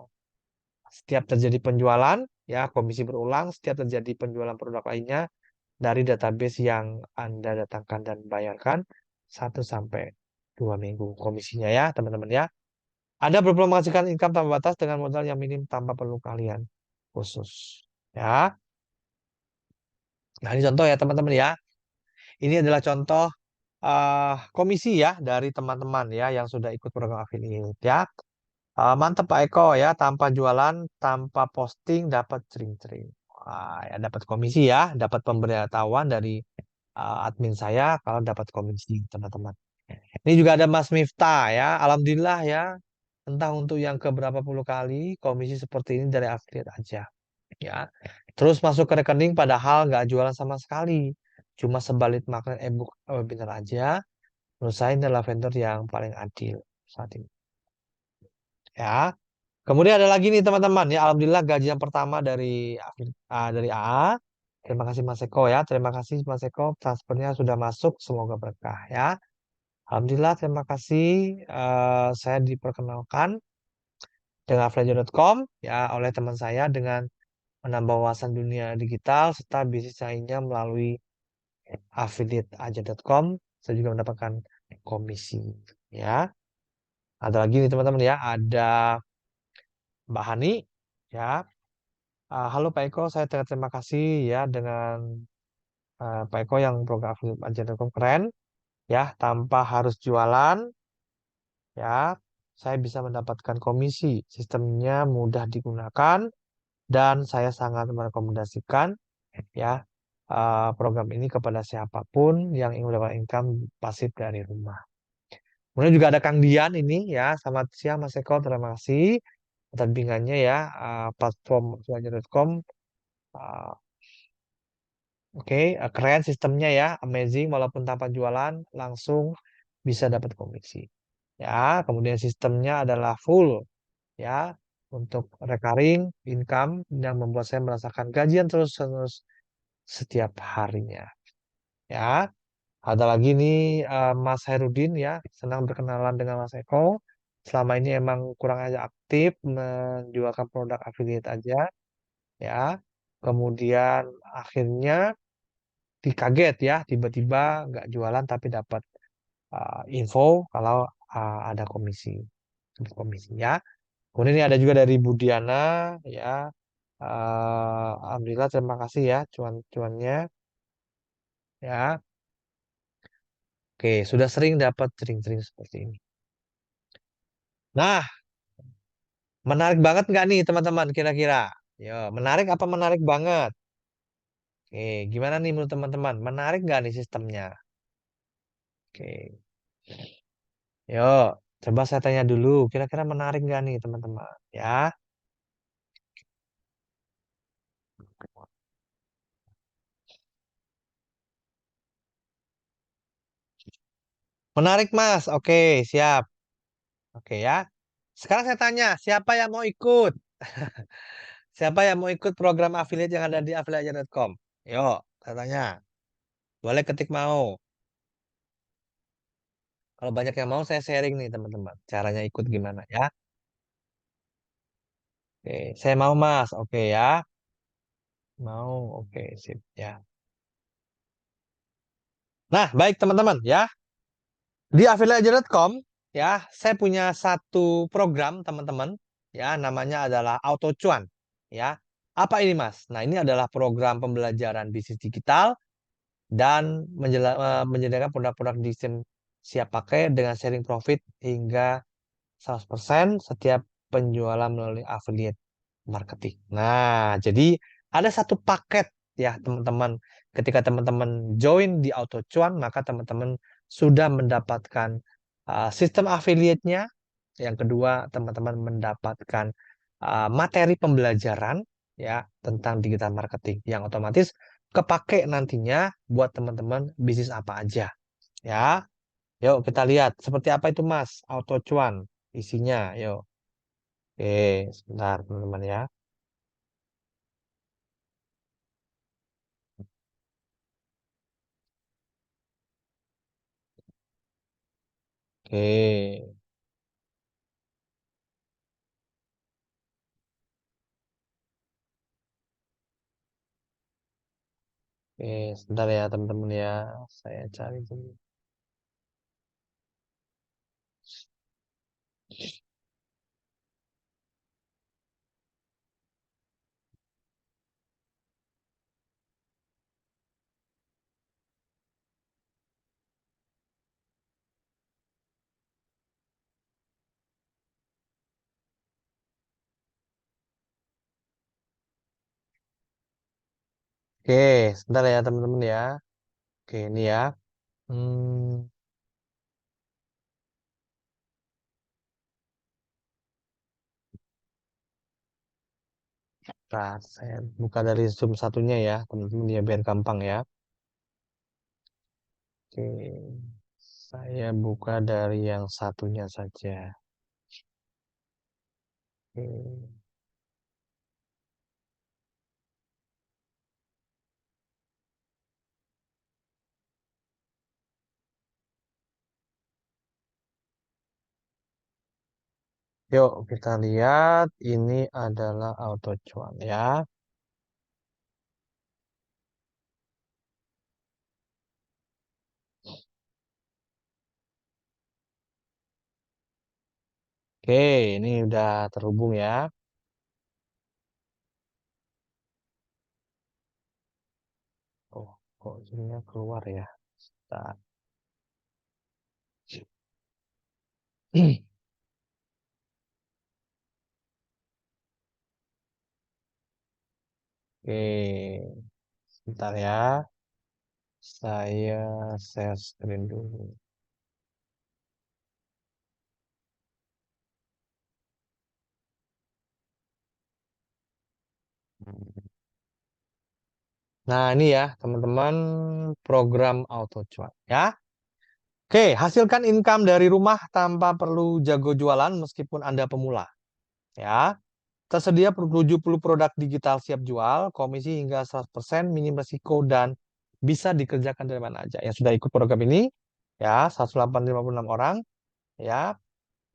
setiap terjadi penjualan, ya komisi berulang, setiap terjadi penjualan produk lainnya dari database yang Anda datangkan dan bayarkan 1 sampai 2 minggu komisinya ya teman-teman ya. Anda belum menghasilkan income tanpa batas dengan modal yang minim tanpa perlu kalian khusus. Ya, nah ini contoh ya teman-teman ya. Ini adalah contoh komisi ya dari teman-teman ya yang sudah ikut program affiliate ya. Mantap Pak Eko ya, tanpa jualan, tanpa posting dapat cering-cering. Wah, ya dapat komisi ya, dapat pemberitahuan dari admin saya kalau dapat komisi teman-teman. Ini juga ada Mas Miftah ya, alhamdulillah ya. Entah untuk yang keberapa puluh kali komisi seperti ini dari affiliate aja ya. Terus masuk ke rekening padahal nggak jualan sama sekali. Cuma sebalit magnet e-book webinar aja. Menurut saya ini adalah vendor yang paling adil saat ini. Ya. Kemudian ada lagi nih teman-teman ya. Alhamdulillah gaji yang pertama dari AA. Terima kasih Mas Eko ya. Terima kasih Mas Eko. Transfernya sudah masuk. Semoga berkah ya. Alhamdulillah terima kasih. Saya diperkenalkan dengan flajo.com ya oleh teman saya dengan menambah wawasan dunia digital serta bisnis lainnya melalui affiliateaja.com. Saya juga mendapatkan komisi ya. Ada lagi nih teman-teman ya. Ada Mbak Hani ya. Halo Pak Eko, saya terima kasih ya dengan Pak Eko yang program affiliate aja.com keren ya, tanpa harus jualan ya. Saya bisa mendapatkan komisi. Sistemnya mudah digunakan dan saya sangat merekomendasikan ya program ini kepada siapapun yang ingin mendapatkan income pasif dari rumah. Kemudian juga ada Kang Dian ini ya, selamat siang Mas Eko, terima kasih atas bimbingannya ya, platform belajar.com. Oke, keren sistemnya ya, amazing walaupun tanpa jualan langsung bisa dapat komisi. Ya, kemudian sistemnya adalah full ya untuk recurring income yang membuat saya merasakan gajian terus-menerus setiap harinya. Ya, ada lagi nih Mas Herudin ya, senang berkenalan dengan Mas Eko. Selama ini emang kurang aja aktif menjualkan produk affiliate aja ya. Kemudian akhirnya dikaget ya, tiba-tiba nggak jualan tapi dapat info kalau ada komisi ya. Kemudian ini ada juga dari Budiana ya. Alhamdulillah terima kasih ya cuan-cuannya ya. Oke, sudah sering dapat sering-sering seperti ini. Nah, menarik banget nggak nih teman-teman kira-kira? Yo, menarik apa menarik banget? Oke, gimana nih menurut teman-teman? Menarik nggak nih sistemnya? Oke, yuk, coba saya tanya dulu. Kira-kira menarik nggak nih teman-teman? Ya, menarik Mas. Oke, siap. Oke ya. Sekarang saya tanya, siapa yang mau ikut? Siapa yang mau ikut program affiliate yang ada di affiliate.com? Yuk, saya tanya. Boleh ketik mau. Kalau banyak yang mau, saya sharing nih teman-teman. Caranya ikut gimana ya? Oke, saya mau Mas. Oke ya. Mau. Oke, sip ya. Nah, baik teman-teman ya. Di affiliate.com ya, saya punya satu program teman-teman ya, namanya adalah Auto Cuan ya. Apa ini Mas? Nah, ini adalah program pembelajaran bisnis digital dan menyediakan produk-produk desain siap pakai dengan sharing profit hingga 100% setiap penjualan melalui affiliate marketing. Nah, jadi ada satu paket ya teman-teman. Ketika teman-teman join di AutoCuan, maka teman-teman sudah mendapatkan sistem affiliate-nya. Yang kedua, teman-teman mendapatkan materi pembelajaran ya tentang digital marketing yang otomatis kepake nantinya buat teman-teman bisnis apa aja ya. Yuk kita lihat seperti apa itu Mas AutoCuan isinya. Yuk. Oke, sebentar teman-teman ya. Oke, oke, sebentar ya teman-teman ya. Saya cari dulu. Oke, sebentar ya teman-teman ya. Oke, ini ya. Hmm, Nah, saya buka dari Zoom satunya ya, teman-teman ya biar gampang ya. Oke, saya buka dari yang satunya saja. Oke, yuk kita lihat. Ini adalah auto cuan ya. Oke, ini udah terhubung ya. Oh, kok ininya keluar ya? Bentar. Oke, sebentar ya. Saya share screen dulu. Nah, ini ya, teman-teman, program auto cuan ya. Oke, hasilkan income dari rumah tanpa perlu jago jualan meskipun Anda pemula. Ya, tersedia 70 produk digital siap jual, komisi hingga 100%, minim resiko dan bisa dikerjakan dari mana aja. Yang sudah ikut program ini, ya, 1.856 orang, ya.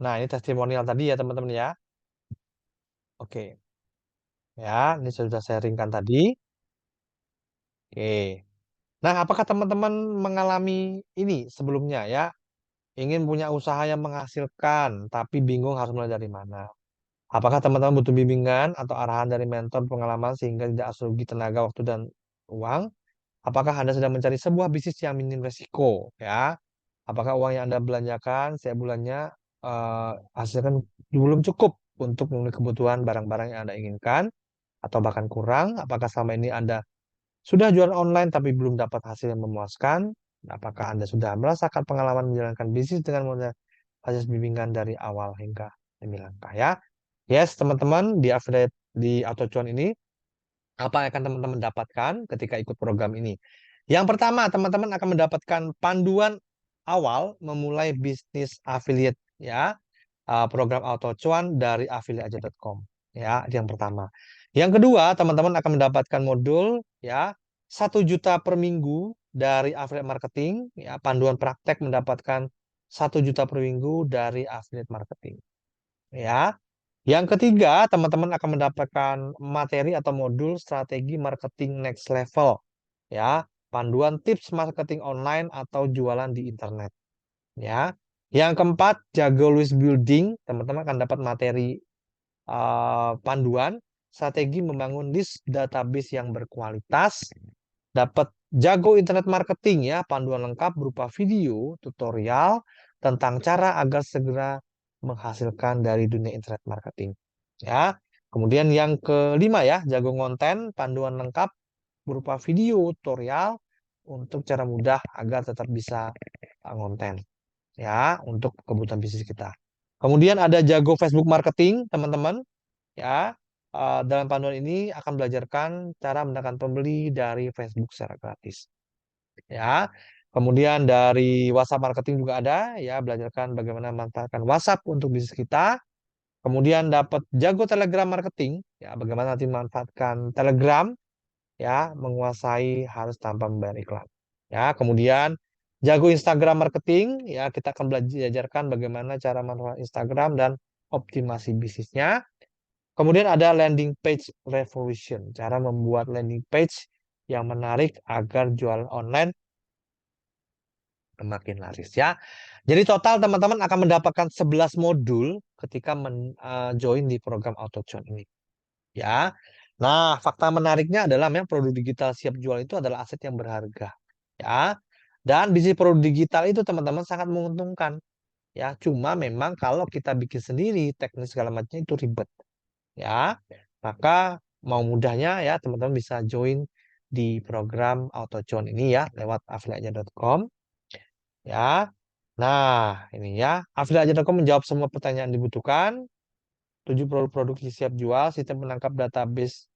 Nah, ini testimonial tadi ya, teman-teman ya. Oke, ya, ini sudah saya ringkan tadi. Oke. Nah, apakah teman-teman mengalami ini sebelumnya ya? Ingin punya usaha yang menghasilkan, tapi bingung harus mulai dari mana? Apakah teman-teman butuh bimbingan atau arahan dari mentor pengalaman sehingga tidak rugi tenaga, waktu, dan uang? Apakah Anda sedang mencari sebuah bisnis yang minim resiko? Ya, apakah uang yang Anda belanjakan setiap bulannya hasilkan belum cukup untuk memenuhi kebutuhan barang-barang yang Anda inginkan, atau bahkan kurang? Apakah selama ini Anda Sudah jualan online tapi belum dapat hasil yang memuaskan? Apakah Anda sudah merasakan pengalaman menjalankan bisnis dengan modal proses bimbingan dari awal hingga 9 langkah ya? Yes, teman-teman, di affiliate di AutoCuan ini, apa yang akan teman-teman dapatkan ketika ikut program ini? Yang pertama, teman-teman akan mendapatkan panduan awal memulai bisnis affiliate ya. Program AutoCuan dari affiliateaja.com ya, itu yang pertama. Yang kedua, teman-teman akan mendapatkan modul ya 1 juta per minggu dari affiliate marketing ya, panduan praktek mendapatkan 1 juta per minggu dari affiliate marketing ya. Yang ketiga, teman-teman akan mendapatkan materi atau modul strategi marketing next level ya, panduan tips marketing online atau jualan di internet ya. Yang keempat, jago list building, teman-teman akan dapat materi panduan strategi membangun list database yang berkualitas, dapat jago internet marketing ya, panduan lengkap berupa video tutorial tentang cara agar segera menghasilkan dari dunia internet marketing ya. Kemudian yang kelima ya, jago konten, panduan lengkap berupa video tutorial untuk cara mudah agar tetap bisa ngonten ya untuk kebutuhan bisnis kita. Kemudian ada jago Facebook marketing, teman-teman ya. Dalam panduan ini akan belajarkan cara mendatangkan pembeli dari Facebook secara gratis ya. Kemudian dari WhatsApp marketing juga ada ya, belajarkan bagaimana memanfaatkan WhatsApp untuk bisnis kita. Kemudian dapat jago Telegram marketing ya, bagaimana nanti memanfaatkan Telegram ya, menguasai harus tanpa membayar iklan. Ya, kemudian jago Instagram marketing ya, kita akan belajarkan bagaimana cara manfaat Instagram dan optimasi bisnisnya. Kemudian ada landing page revolution, cara membuat landing page yang menarik agar jualan online semakin laris ya. Jadi total teman-teman akan mendapatkan 11 modul ketika join di program AutoCon ini. Ya. Nah, fakta menariknya adalah memang produk digital siap jual itu adalah aset yang berharga. Ya. Dan bisnis produk digital itu teman-teman sangat menguntungkan. Ya, cuma memang kalau kita bikin sendiri, teknis segala macamnya itu ribet. Ya. Maka mau mudahnya ya teman-teman bisa join di program AutoCon ini ya lewat affiliate.com ya. Nah, ini ya. Affiliate.com menjawab semua pertanyaan dibutuhkan. 7 produk siap jual, sistem menangkap database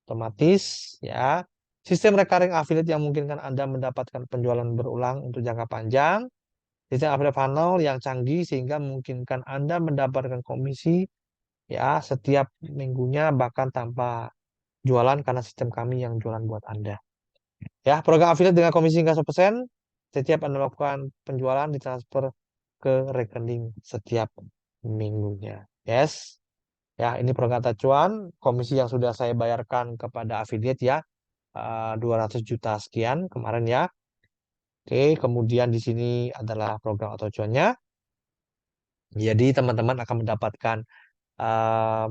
otomatis, ya. Sistem recurring affiliate yang memungkinkan Anda mendapatkan penjualan berulang untuk jangka panjang. Sistem affiliate funnel yang canggih sehingga memungkinkan Anda mendapatkan komisi ya setiap minggunya bahkan tanpa jualan karena sistem kami yang jualan buat Anda. Ya, program affiliate dengan komisi hingga 100%. Setiap Anda melakukan penjualan ditransfer ke rekening setiap minggunya. Yes. Ya, ini program Tacuan, komisi yang sudah saya bayarkan kepada affiliate ya, 200 juta sekian kemarin ya. Oke, kemudian di sini adalah program atau cuannya. Jadi teman-teman akan mendapatkan eh,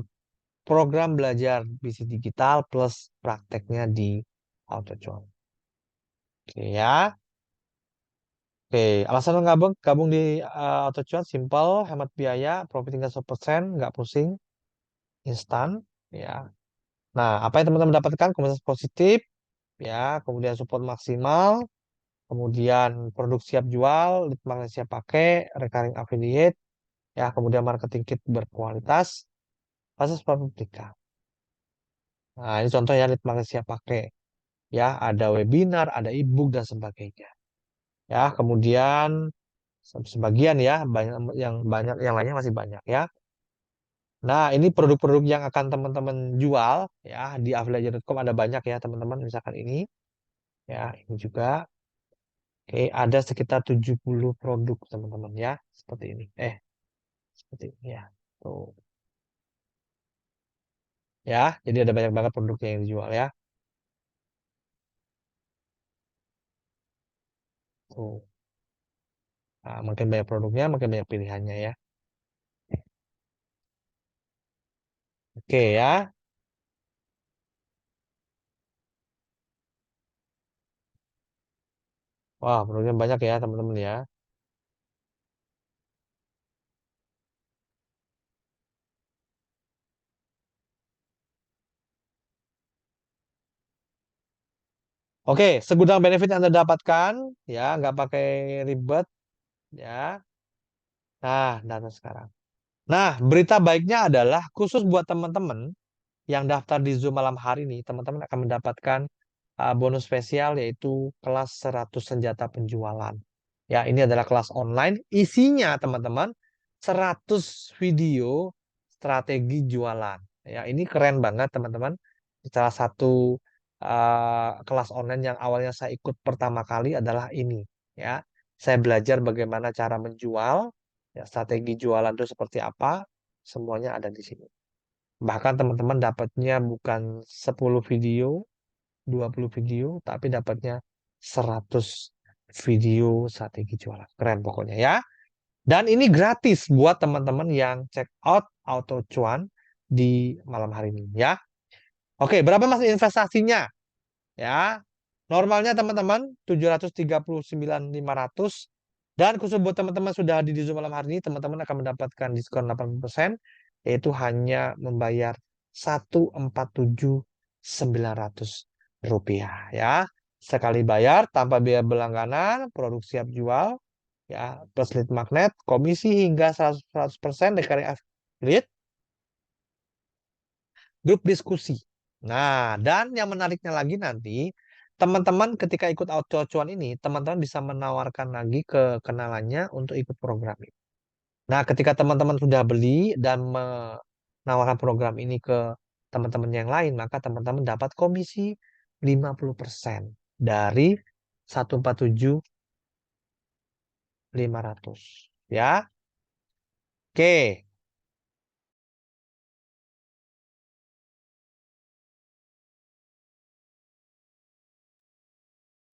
program belajar bisnis digital plus prakteknya di AutoCuan. Oke ya. Oke, alasan gabung di AutoCuan simple, hemat biaya, profit tinggal 100%, nggak pusing, instan ya. Nah, apa yang teman-teman dapatkan? Komunitas positif, ya, kemudian support maksimal, kemudian produk siap jual, lead magnet siap pakai, recurring affiliate, ya, kemudian marketing kit berkualitas, proses publika. Nah, ini contoh ya lead magnet siap pakai. Ya, ada webinar, ada ebook dan sebagainya. Ya, kemudian sebagian ya, banyak yang lainnya masih banyak ya. Nah, ini produk-produk yang akan teman-teman jual ya di affiliate.com ada banyak ya teman-teman, misalkan ini ya, ini juga. Oke, ada sekitar 70 produk teman-teman ya, seperti ini. Seperti ini ya. Tuh. Ya, jadi ada banyak banget produknya yang dijual ya. Tuh. Nah, makin banyak produknya, makin banyak pilihannya ya. Oke ya. Wah, produknya banyak ya teman-teman ya. Oke, segudang benefit yang Anda dapatkan, ya, nggak pakai ribet, ya. Nah, data sekarang. Nah, berita baiknya adalah khusus buat teman-teman yang daftar di Zoom malam hari ini, teman-teman akan mendapatkan bonus spesial yaitu kelas 100 senjata penjualan. Ya, ini adalah kelas online. Isinya, teman-teman, 100 video strategi jualan. Ya, ini keren banget, teman-teman. Salah satu kelas online yang awalnya saya ikut pertama kali adalah ini. Ya, saya belajar bagaimana cara menjual, ya, strategi jualan itu seperti apa, semuanya ada di sini. Bahkan teman-teman dapatnya bukan 10 video, 20 video, tapi dapatnya 100 video strategi jualan. Keren pokoknya ya. Dan ini gratis buat teman-teman yang check out auto cuan di malam hari ini ya. Oke, berapa mas investasinya? Ya. Normalnya teman-teman 739.500 dan khusus buat teman-teman sudah hadir di Zoom malam hari ini, teman-teman akan mendapatkan diskon 80% yaitu hanya membayar 147.900 rupiah ya. Sekali bayar tanpa biaya berlangganan, produk siap jual ya, plus lead magnet, komisi hingga 100% dari affiliate, grup diskusi. Nah, dan yang menariknya lagi nanti, teman-teman ketika ikut auto cuan ini, teman-teman bisa menawarkan lagi ke kenalannya untuk ikut program ini. Nah, ketika teman-teman sudah beli dan menawarkan program ini ke teman-teman yang lain, maka teman-teman dapat komisi 50% dari 147.500. Ya. Oke.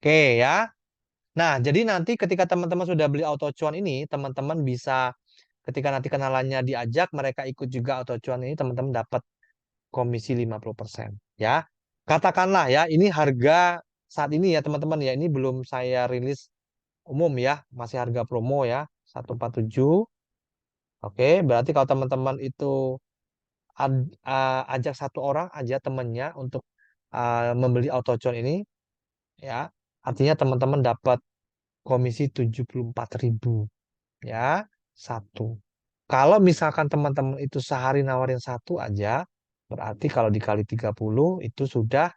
Oke ya. Nah, jadi nanti ketika teman-teman sudah beli auto cuan ini, teman-teman bisa ketika nanti kenalannya diajak, mereka ikut juga auto cuan ini, teman-teman dapat komisi 50%. Ya. Katakanlah ya, ini harga saat ini ya teman-teman ya, ini belum saya rilis umum ya, masih harga promo ya, 147. Oke, berarti kalau teman-teman itu ajak satu orang aja temennya untuk membeli auto cuan ini, ya, artinya teman-teman dapat komisi 74.000 ya, satu. Kalau misalkan teman-teman itu sehari nawarin satu aja, berarti kalau dikali 30 itu sudah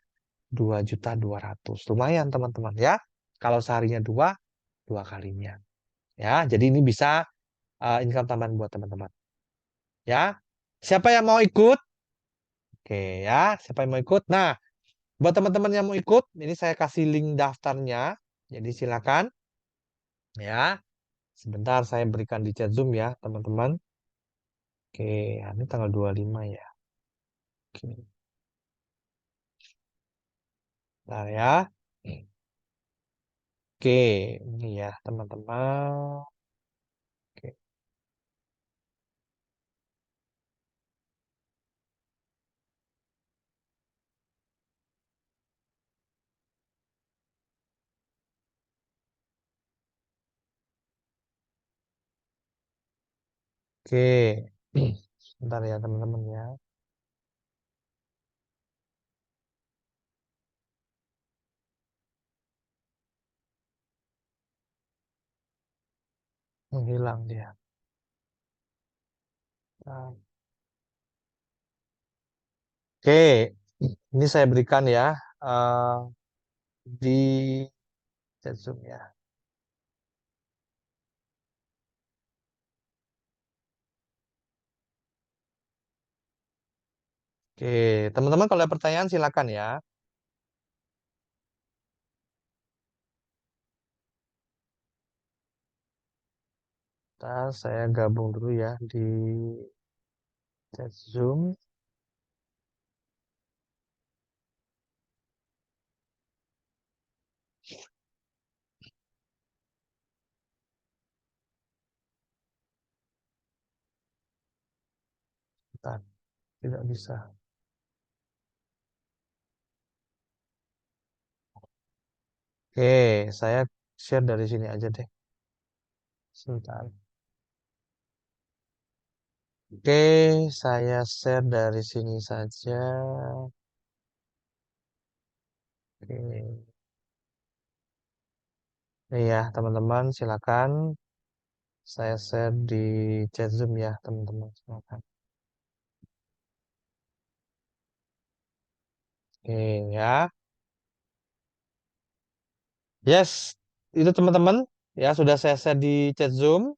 2.200.000. Lumayan teman-teman ya. Kalau seharinya dua, dua kalinya. Ya, jadi ini bisa income tambahan buat teman-teman. Ya. Siapa yang mau ikut? Oke ya, siapa yang mau ikut? Nah, buat teman-teman yang mau ikut, ini saya kasih link daftarnya. Jadi silakan ya. Sebentar saya berikan di chat Zoom ya, teman-teman. Oke, ini tanggal 25 ya. Oke, bentar ya. Oke, ini ya teman-teman. Oke, oke. Bentar ya teman-teman ya. Menghilang dia. Nah, oke, ini saya berikan ya di chat Zoom ya. Oke, teman-teman kalau ada pertanyaan silakan ya. Ntar saya gabung dulu ya di chat Zoom. Bentar, tidak bisa. Oke, saya share dari sini aja deh. Sebentar. Oke, saya share dari sini saja. Oke. Iya, teman-teman, silakan saya share di chat Zoom ya, teman-teman. Silakan. Oke, ya. Yes, itu teman-teman. Ya, sudah saya share di chat Zoom.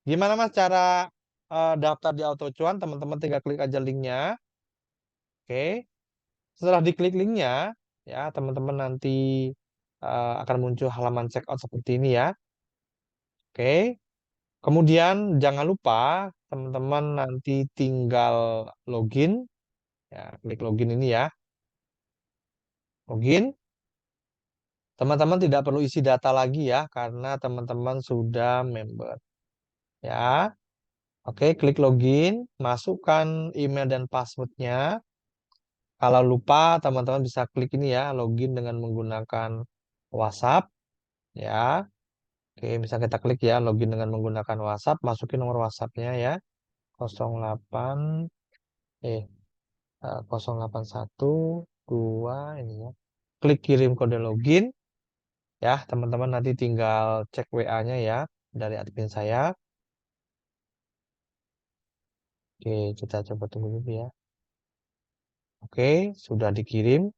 Gimana Mas cara daftar di AutoCuan? Teman-teman tinggal klik aja linknya. Oke. Setelah diklik linknya, ya teman-teman nanti akan muncul halaman checkout seperti ini ya. Oke. Kemudian jangan lupa teman-teman nanti tinggal login. Ya, klik login ini ya. Login. Teman-teman tidak perlu isi data lagi ya, karena teman-teman sudah member. Ya. Oke, klik login, masukkan email dan passwordnya. Kalau lupa, teman-teman bisa klik ini ya, login dengan menggunakan WhatsApp. Ya, oke, bisa kita klik ya, login dengan menggunakan WhatsApp. Masukin nomor WhatsAppnya ya, 08 eh 0812 ini ya. Klik kirim kode login ya, teman-teman nanti tinggal cek WA-nya ya dari admin saya. Oke, kita coba tunggu dulu ya. Oke, sudah dikirim.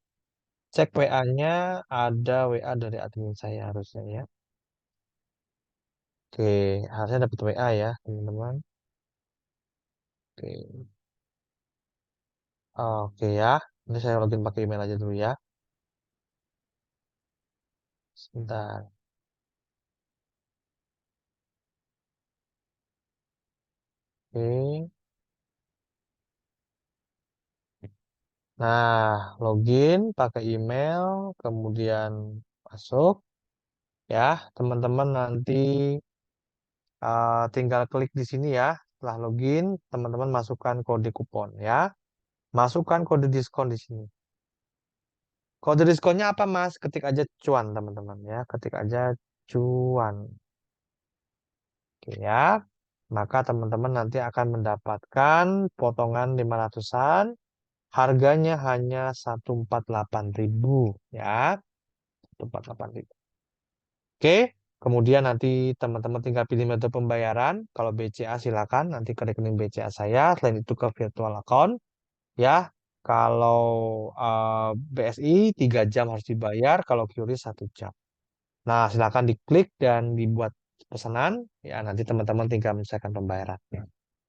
Cek WA-nya, ada WA dari admin saya harusnya ya. Oke, harusnya dapat WA ya, teman-teman. Oke, oke ya. Ini saya login pakai email aja dulu ya. Sebentar. Oke. Nah, login pakai email, kemudian masuk ya, teman-teman nanti tinggal klik di sini ya. Setelah login, teman-teman masukkan kode kupon ya. Masukkan kode diskon di sini. Kode diskonnya apa, Mas? Ketik aja cuan, teman-teman ya. Ketik aja cuan. Oke ya. Maka teman-teman nanti akan mendapatkan potongan 500-an. Harganya hanya 148.000 ya. 148.000. Oke. Kemudian nanti teman-teman tinggal pilih metode pembayaran. Kalau BCA silakan nanti ke rekening BCA saya. Selain itu ke virtual account ya. Kalau BSI 3 jam harus dibayar. Kalau QRIS 1 jam. Nah, silakan diklik dan dibuat pesanan. Ya, nanti teman-teman tinggal menyelesaikan pembayaran.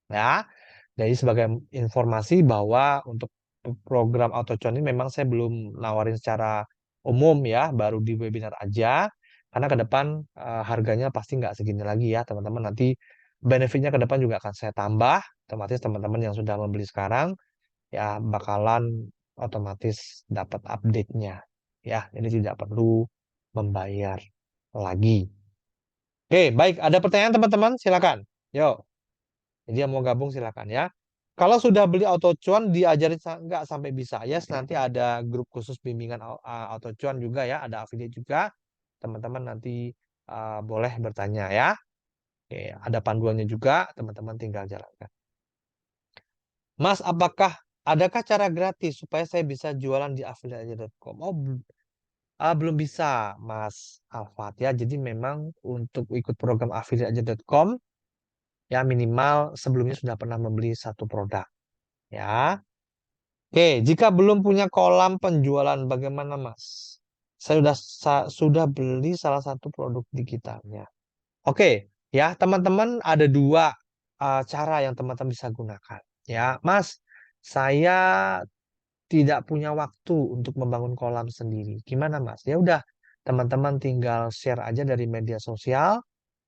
Ya, jadi sebagai informasi bahwa untuk program AutoCon ini memang saya belum nawarin secara umum ya, baru di webinar aja. Karena ke depan harganya pasti nggak segini lagi ya, teman-teman. Nanti benefitnya ke depan juga akan saya tambah. Otomatis teman-teman yang sudah membeli sekarang ya bakalan otomatis dapat update-nya. Ya, jadi tidak perlu membayar lagi. Oke, baik. Ada pertanyaan teman-teman? Silakan. Yuk. Jadi yang mau gabung silakan ya. Kalau sudah beli auto cuan diajarin nggak sampai bisa. Yes, nanti ada grup khusus bimbingan auto cuan juga ya, ada affiliate juga. Teman-teman nanti boleh bertanya ya. Oke, ada panduannya juga, teman-teman tinggal jalankan. Mas, adakah cara gratis supaya saya bisa jualan di affiliate.com? Oh, belum bisa, Mas Alfat ya. Jadi memang untuk ikut program affiliate.com ya minimal sebelumnya sudah pernah membeli satu produk. Ya, oke. Jika belum punya kolam penjualan, bagaimana, Mas? Saya sudah beli salah satu produk digitalnya. Oke, ya teman-teman ada dua cara yang teman-teman bisa gunakan. Ya, Mas, saya tidak punya waktu untuk membangun kolam sendiri. Gimana, Mas? Ya udah, teman-teman tinggal share aja dari media sosial,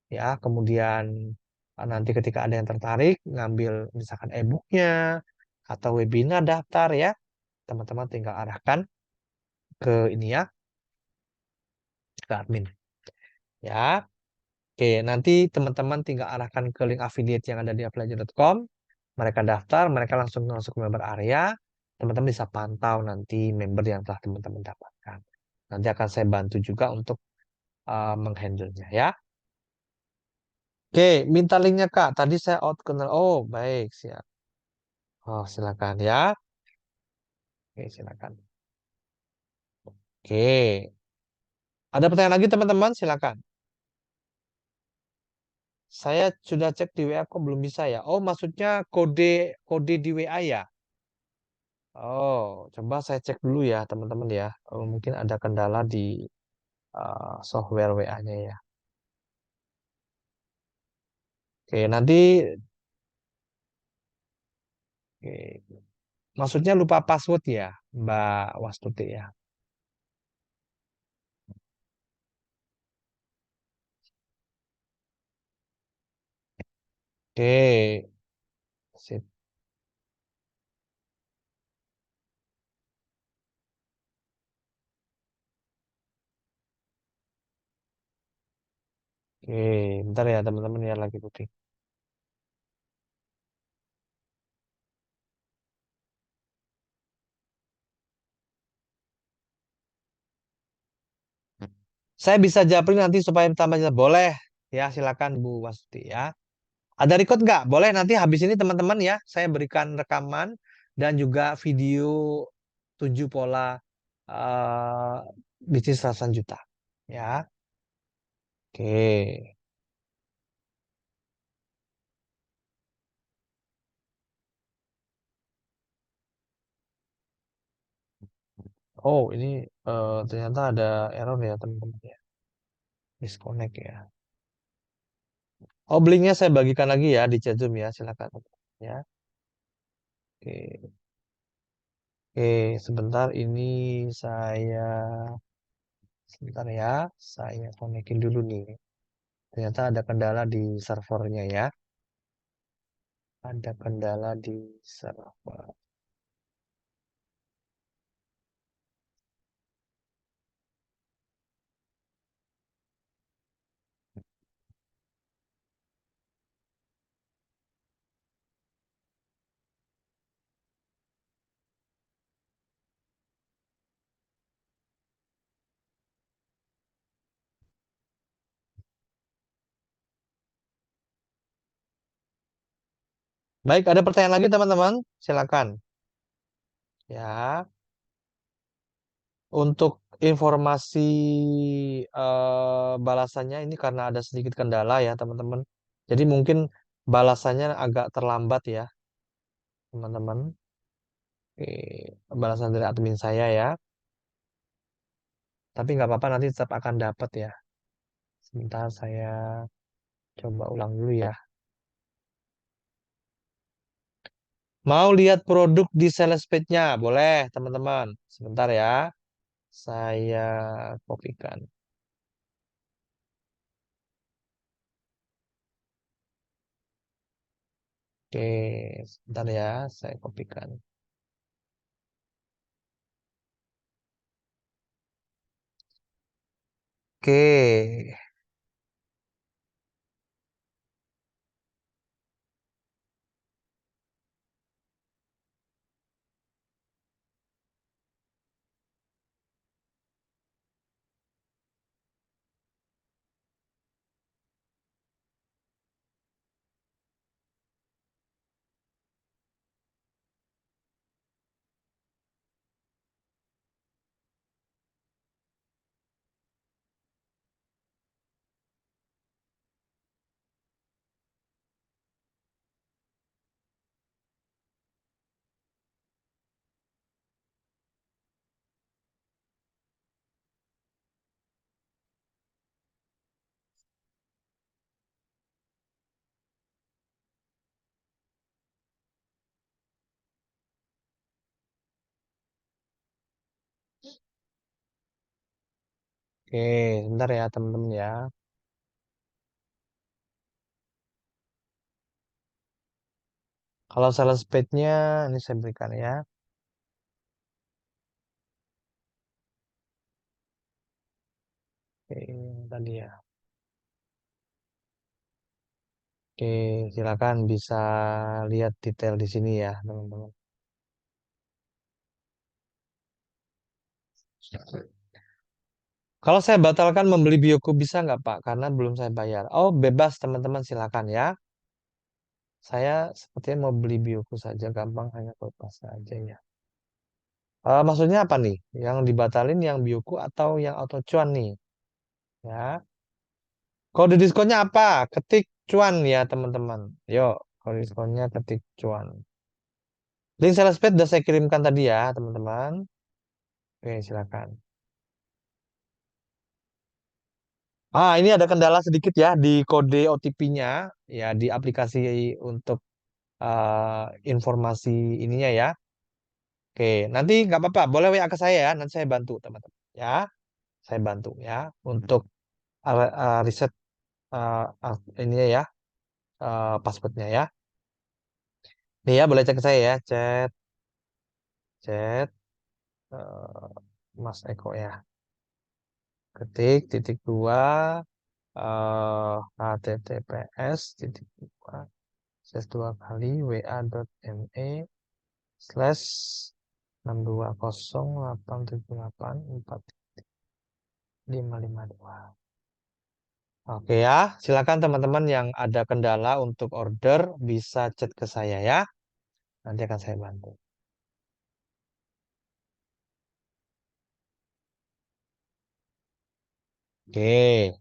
ya. Kemudian nanti ketika ada yang tertarik, ngambil misalkan e-booknya atau webinar daftar ya. Teman-teman tinggal arahkan ke ini ya, ke admin. Ya, oke. Nanti teman-teman tinggal arahkan ke link affiliate yang ada di affiliate.com. Mereka daftar, mereka langsung masuk ke member area. Teman-teman bisa pantau nanti member yang telah teman-teman dapatkan. Nanti akan saya bantu juga untuk menghandle-nya ya. Oke, minta linknya Kak. Tadi saya out kenal. Oh, baik, siap. Oh, silakan ya. Oke, silakan. Oke. Ada pertanyaan lagi teman-teman? Silakan. Saya sudah cek di WA kok belum bisa ya. Oh, maksudnya kode kode di WA ya? Oh, coba saya cek dulu ya teman-teman ya. Oh, mungkin ada kendala di software WA-nya ya. Oke, nanti oke. Maksudnya lupa password ya, Mbak Wastuti ya. Oke, sip. Oke, bentar ya teman-teman ya lagi putih. Saya bisa japri nanti supaya tambah jelas. Boleh ya, silakan Bu Wastuti ya. Ada record nggak? Boleh nanti habis ini teman-teman ya, saya berikan rekaman dan juga video 7 pola eh, bisnis ratusan juta. Ya, oke. Oh, ini ternyata ada error ya teman-teman ya. Disconnect ya. Oh, linknya saya bagikan lagi ya di chat Zoom ya, silakan. Ya, oke. Oke, sebentar ini saya sebentar ya, saya konekin dulu nih. Ternyata ada kendala di servernya ya. Ada kendala di server. Baik, ada pertanyaan lagi teman-teman? Silakan. Ya, untuk informasi balasannya ini karena ada sedikit kendala ya teman-teman. Jadi mungkin balasannya agak terlambat ya teman-teman. Oke, balasan dari admin saya ya. Tapi nggak apa-apa nanti tetap akan dapat ya. Sebentar saya coba ulang dulu ya. Mau lihat produk di sales page-nya? Boleh teman-teman. Sebentar ya. Saya kopikan. Oke, sebentar ya. Saya kopikan. Oke, oke, sebentar ya teman-teman ya. Kalau sales page-nya ini saya berikan ya. Oke, tadi ya. Oke, silakan bisa lihat detail di sini ya, teman-teman. Kalau saya batalkan membeli bioku bisa nggak Pak? Karena belum saya bayar. Oh, bebas teman-teman silakan ya. Saya sepertinya mau beli bioku saja, gampang hanya lepas saja ya. Maksudnya apa nih? Yang dibatalin yang bioku atau yang auto cuan nih? ya. Kode diskonnya apa? Ketik cuan ya, teman-teman. Yuk, kode diskonnya ketik cuan. Link sales page udah saya kirimkan tadi ya, teman-teman. Oke, silakan. Ini ada kendala sedikit ya di kode OTP-nya, ya di aplikasi untuk informasi ininya ya. Oke, nanti nggak apa-apa, boleh WA ke saya ya, nanti saya bantu teman-teman. Ya, saya bantu ya untuk riset ini ya, passwordnya ya. Nih ya, boleh cek ke saya ya, chat, chat, eh, Mas Eko ya. Ketik titik dua https titik dua slash dua kali wa.me slash 6208784 Oke ya, silakan teman-teman yang ada kendala untuk order bisa chat ke saya ya. Nanti akan saya bantu. Oke.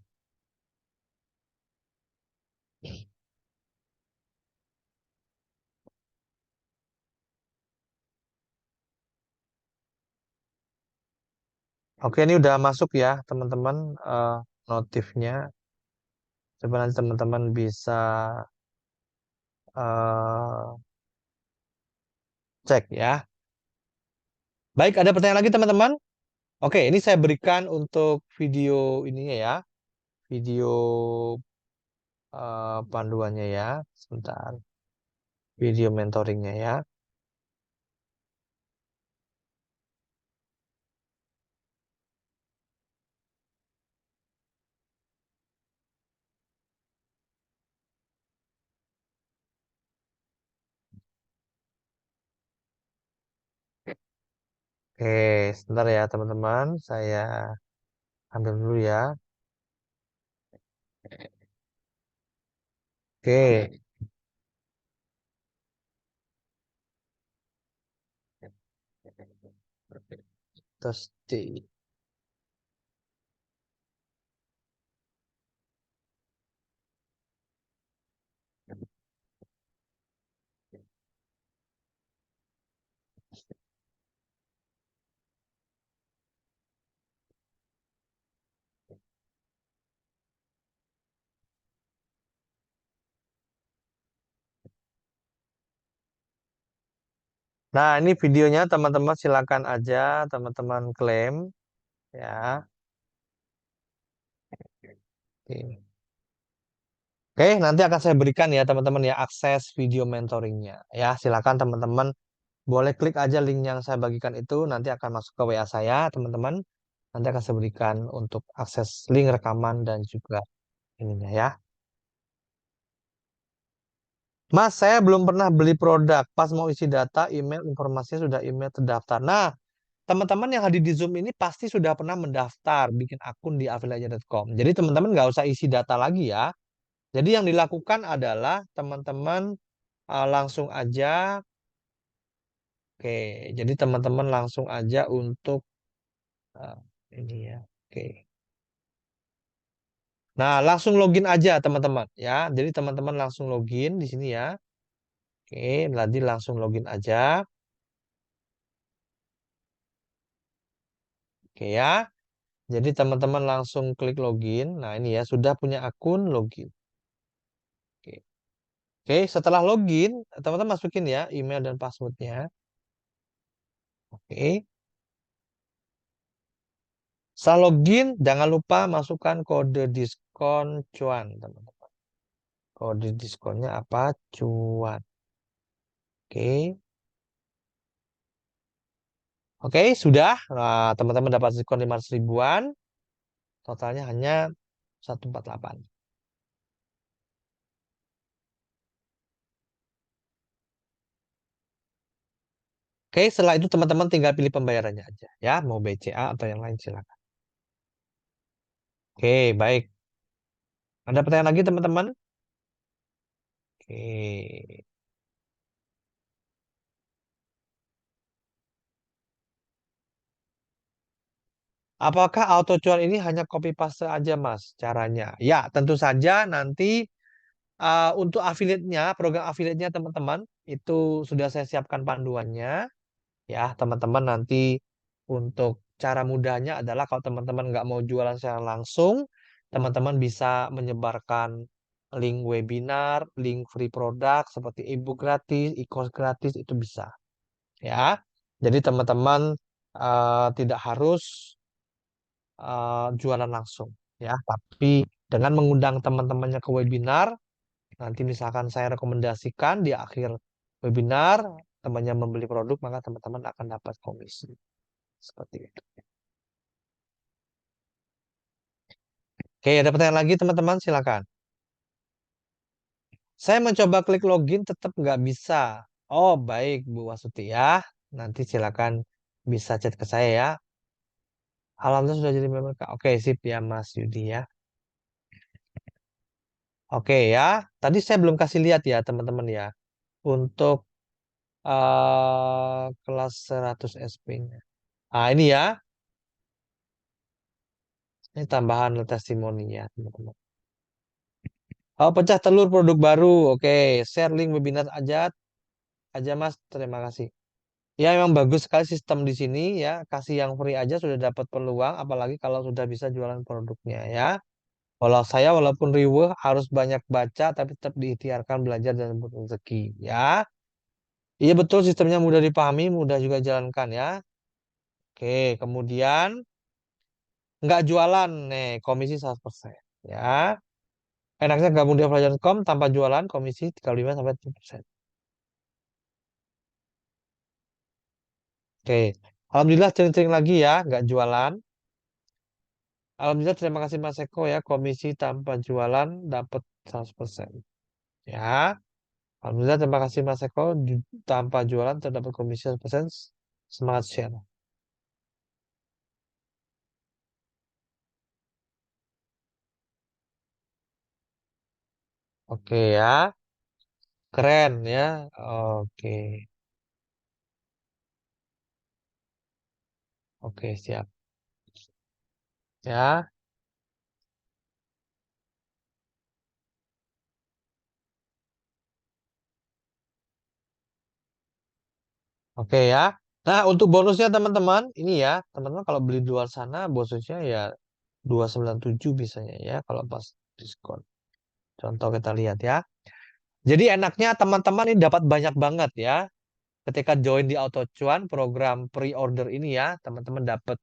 Oke, ini udah masuk ya, teman-teman, notifnya. Coba nanti teman-teman bisa eh, cek ya. Baik, ada pertanyaan lagi teman-teman? Oke, ini saya berikan untuk video ininya ya, video panduannya ya. Sebentar, video mentoringnya ya. Oke, sebentar ya teman-teman, saya ambil dulu ya. Oke, terus Nah, ini videonya teman-teman silakan aja teman-teman klaim ya. Oke. Oke, nanti akan saya berikan ya teman-teman ya akses video mentoringnya. Ya, silakan teman-teman boleh klik aja link yang saya bagikan itu nanti akan masuk ke WA saya teman-teman. Nanti akan saya berikan untuk akses link rekaman dan juga ininya ya. Mas, saya belum pernah beli produk. Pas mau isi data, email, informasinya sudah email terdaftar. Nah, teman-teman yang hadir di Zoom ini pasti sudah pernah mendaftar, bikin akun di afiliaja.com. Jadi teman-teman nggak usah isi data lagi ya. Jadi yang dilakukan adalah teman-teman langsung aja, oke. Jadi teman-teman langsung aja untuk eh, ini ya, oke. Nah, langsung login aja teman-teman ya. Jadi teman-teman langsung login di sini ya. Oke, nanti langsung login aja. Oke ya. Jadi teman-teman langsung klik login. Nah, ini ya sudah punya akun login. Oke. Oke, setelah login, teman-teman masukin ya email dan passwordnya. Oke. Setelah login, jangan lupa masukkan kode diskon cuan, teman-teman. Kode diskonnya apa? Cuan. Oke. Oke, sudah. Nah, teman-teman dapat diskon 500 ribuan. Totalnya hanya 148. Oke, setelah itu teman-teman tinggal pilih pembayarannya aja ya, mau BCA atau yang lain silakan. Oke, baik. Ada pertanyaan lagi teman-teman? Oke. Apakah auto cuan ini hanya copy paste aja, Mas, caranya? Ya, tentu saja nanti untuk affiliate-nya, program affiliate-nya teman-teman, itu sudah saya siapkan panduannya. Ya, teman-teman nanti untuk cara mudahnya adalah kalau teman-teman nggak mau jualan secara langsung, teman-teman bisa menyebarkan link webinar, link free produk seperti ebook gratis, e-course gratis itu bisa. Ya, jadi teman-teman tidak harus jualan langsung. Ya, tapi dengan mengundang teman-temannya ke webinar, nanti misalkan saya rekomendasikan di akhir webinar, temannya membeli produk, maka teman-teman akan dapat komisi. Seperti itu. Oke, ada pertanyaan lagi teman-teman? Silakan. Saya mencoba klik login tetap nggak bisa. Oh, baik Bu Wasuti ya. Nanti silakan bisa chat ke saya ya. Alhamdulillah sudah jadi member Kak. Oke, sip ya Mas Yudi ya. Oke ya. Tadi saya belum kasih lihat ya teman-teman ya. Untuk kelas 100 SP-nya. Ah, ini ya. Ini tambahan testimoni ya teman-teman. Oh, pecah telur produk baru. Oke, share link webinar aja Mas. Terima kasih. Ya, memang bagus sekali sistem di sini ya. Kasih yang free aja sudah dapat peluang, apalagi kalau sudah bisa jualan produknya ya. Walau saya walaupun riweuh harus banyak baca, tapi tetap diikhtiarkan belajar dan rezeki ya. Iya betul sistemnya mudah dipahami, mudah juga jalankan ya. Oke, kemudian nggak jualan nih komisi 100% ya. Enaknya gabung di offline.com tanpa jualan komisi 35 sampai 40%. Oke, alhamdulillah cering-cering lagi ya, nggak jualan. Alhamdulillah terima kasih Mas Eko ya, komisi tanpa jualan dapat 100%. Ya, alhamdulillah terima kasih Mas Eko, tanpa jualan terdapat komisi 100%. Semangat share. Oke ya, keren ya. Oke, oke siap. Ya, oke ya. Nah, untuk bonusnya teman-teman, ini ya, teman-teman kalau beli di luar sana, bonusnya ya 297 biasanya ya, kalau pas diskon. Contoh kita lihat ya. Jadi enaknya teman-teman ini dapat banyak banget ya. Ketika join di AutoCuan program pre-order ini ya, teman-teman dapat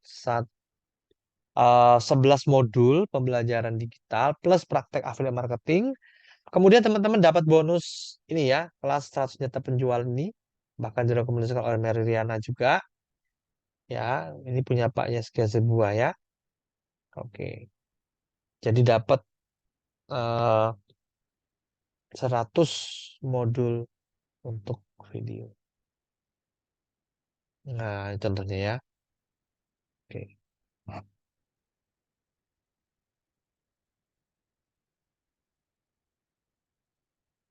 11 modul pembelajaran digital plus praktek affiliate marketing. Kemudian teman-teman dapat bonus ini ya, kelas 100 juta penjual ini. Bahkan direkomendasikan oleh Mary Riana juga. Ya, ini punya Pak Yaskia Sebuah ya. Oke. Jadi dapat eh, 100 modul untuk video. Nah, ini contohnya ya. Oke.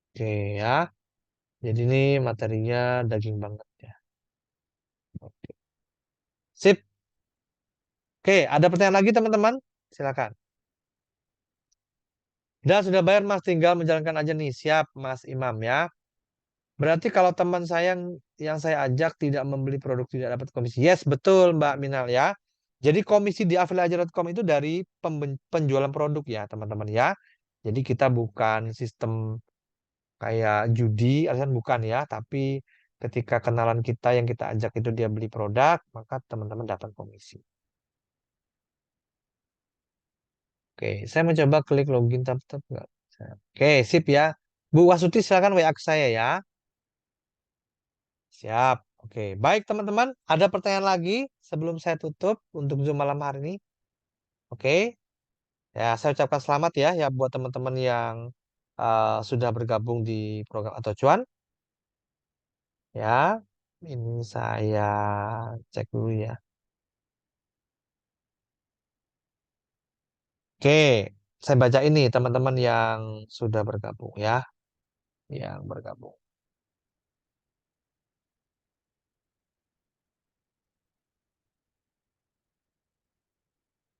Oke ya. Jadi ini materinya daging banget ya. Oke. Sip. Oke, ada pertanyaan lagi teman-teman? Silakan. Dan sudah bayar Mas, tinggal menjalankan aja nih. Siap Mas Imam ya. Berarti kalau teman saya yang saya ajak tidak membeli produk tidak dapat komisi. Yes, betul Mbak Minal ya. Jadi komisi di afiliator.com itu dari penjualan produk ya teman-teman ya. Jadi kita bukan sistem kayak judi, alias bukan ya. Tapi ketika kenalan kita yang kita ajak itu dia beli produk, maka teman-teman dapat komisi. Oke, saya mencoba klik login tapi tetap nggak bisa. Oke, sip ya. Bu Wasuti silakan WA ke saya ya. Siap. Oke, baik teman-teman. Ada pertanyaan lagi sebelum saya tutup untuk Zoom malam hari ini? Oke, ya saya ucapkan selamat ya buat teman-teman yang sudah bergabung di program atau cuan. Ya, ini saya cek dulu ya. Oke, saya baca ini teman-teman yang sudah bergabung ya, yang bergabung.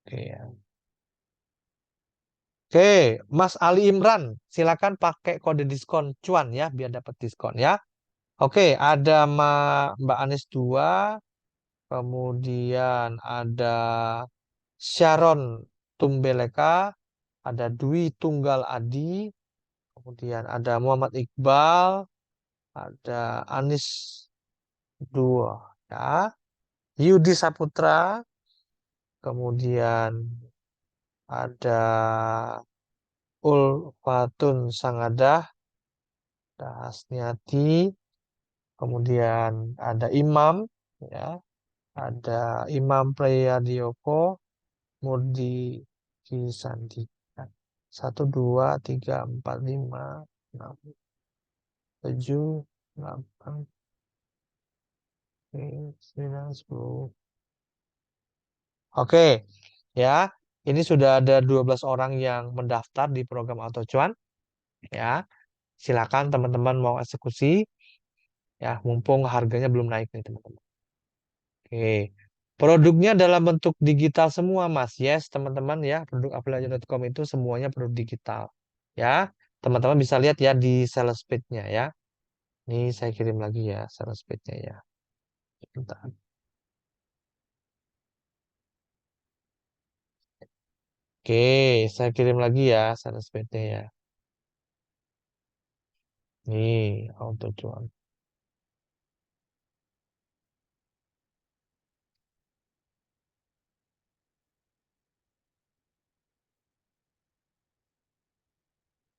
Oke ya. Oke, Mas Ali Imran, silakan pakai kode diskon cuan ya biar dapat diskon ya. Oke, ada Mbak Anis 2, kemudian ada Sharon Tumbeleka, ada Dwi Tunggal Adi, kemudian ada Muhammad Iqbal, ada Anis 2 ya. Yudi Saputra, kemudian ada Ulfatun Sangadah, ada Hasniati, kemudian ada Imam, ya, ada Imam Prayadioko, Murdi Kisandika. 1, 2, 3, 4, 5, 6, 7, 8, 9, 10. Oke, ya. Ini sudah ada 12 orang yang mendaftar di program Auto Cuan, ya. Silakan teman-teman mau eksekusi, ya. Mumpung harganya belum naik nih, teman-teman. Oke. Produknya dalam bentuk digital semua, Mas. Yes, teman-teman ya. Produk afiliator.com itu semuanya produk digital. Ya. Teman-teman bisa lihat ya di sales page-nya ya. Ini saya kirim lagi ya sales page-nya ya. Bentar. Oke, saya kirim lagi ya sales page-nya ya. Nih, auto cuan.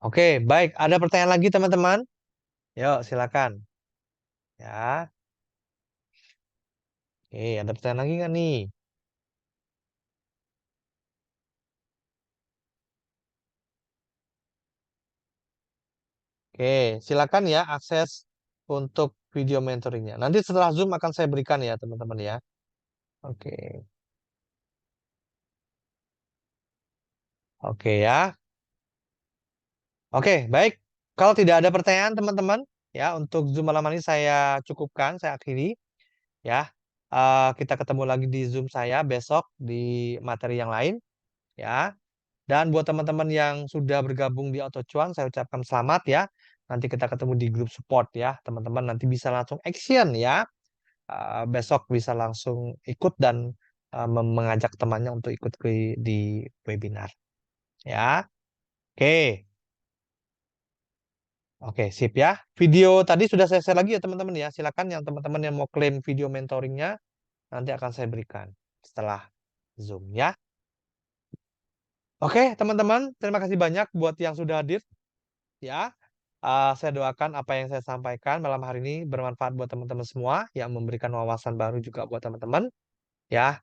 Oke, baik. Ada pertanyaan lagi teman-teman? Yuk, silakan. Ya. Oke, ada pertanyaan lagi nggak nih? Oke, silakan ya akses untuk video mentoringnya. Nanti setelah Zoom akan saya berikan ya teman-teman ya. Oke, oke ya. Oke, baik. Kalau tidak ada pertanyaan teman-teman, ya untuk Zoom malam ini saya cukupkan, saya akhiri ya. Kita ketemu lagi di Zoom saya besok di materi yang lain ya. Dan buat teman-teman yang sudah bergabung di Auto Cuan, saya ucapkan selamat ya. Nanti kita ketemu di grup support ya, teman-teman. Nanti bisa langsung action ya. Besok bisa langsung ikut dan mengajak temannya untuk ikut di webinar ya. Oke. Oke, sip ya. Video tadi sudah saya share lagi ya teman-teman ya. Silakan yang teman-teman yang mau klaim video mentoringnya nanti akan saya berikan setelah Zoom ya. Oke, teman-teman, terima kasih banyak buat yang sudah hadir ya. Saya doakan apa yang saya sampaikan malam hari ini bermanfaat buat teman-teman semua yang memberikan wawasan baru juga buat teman-teman ya.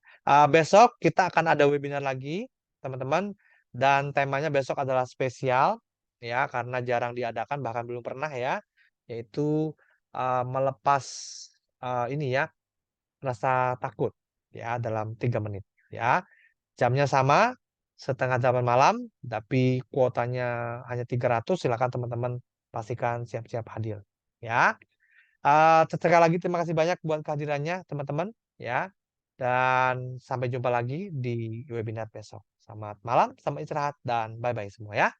Besok kita akan ada webinar lagi, teman-teman, dan temanya besok adalah spesial ya karena jarang diadakan bahkan belum pernah ya, yaitu melepas ini ya rasa takut ya dalam 3 menit ya. Jamnya sama, 7:30 malam, tapi kuotanya hanya 300. Silakan teman-teman pastikan siap-siap hadir ya. Sekali lagi terima kasih banyak buat kehadirannya teman-teman ya. Dan sampai jumpa lagi di webinar besok. Selamat malam, selamat istirahat, dan bye-bye semua ya.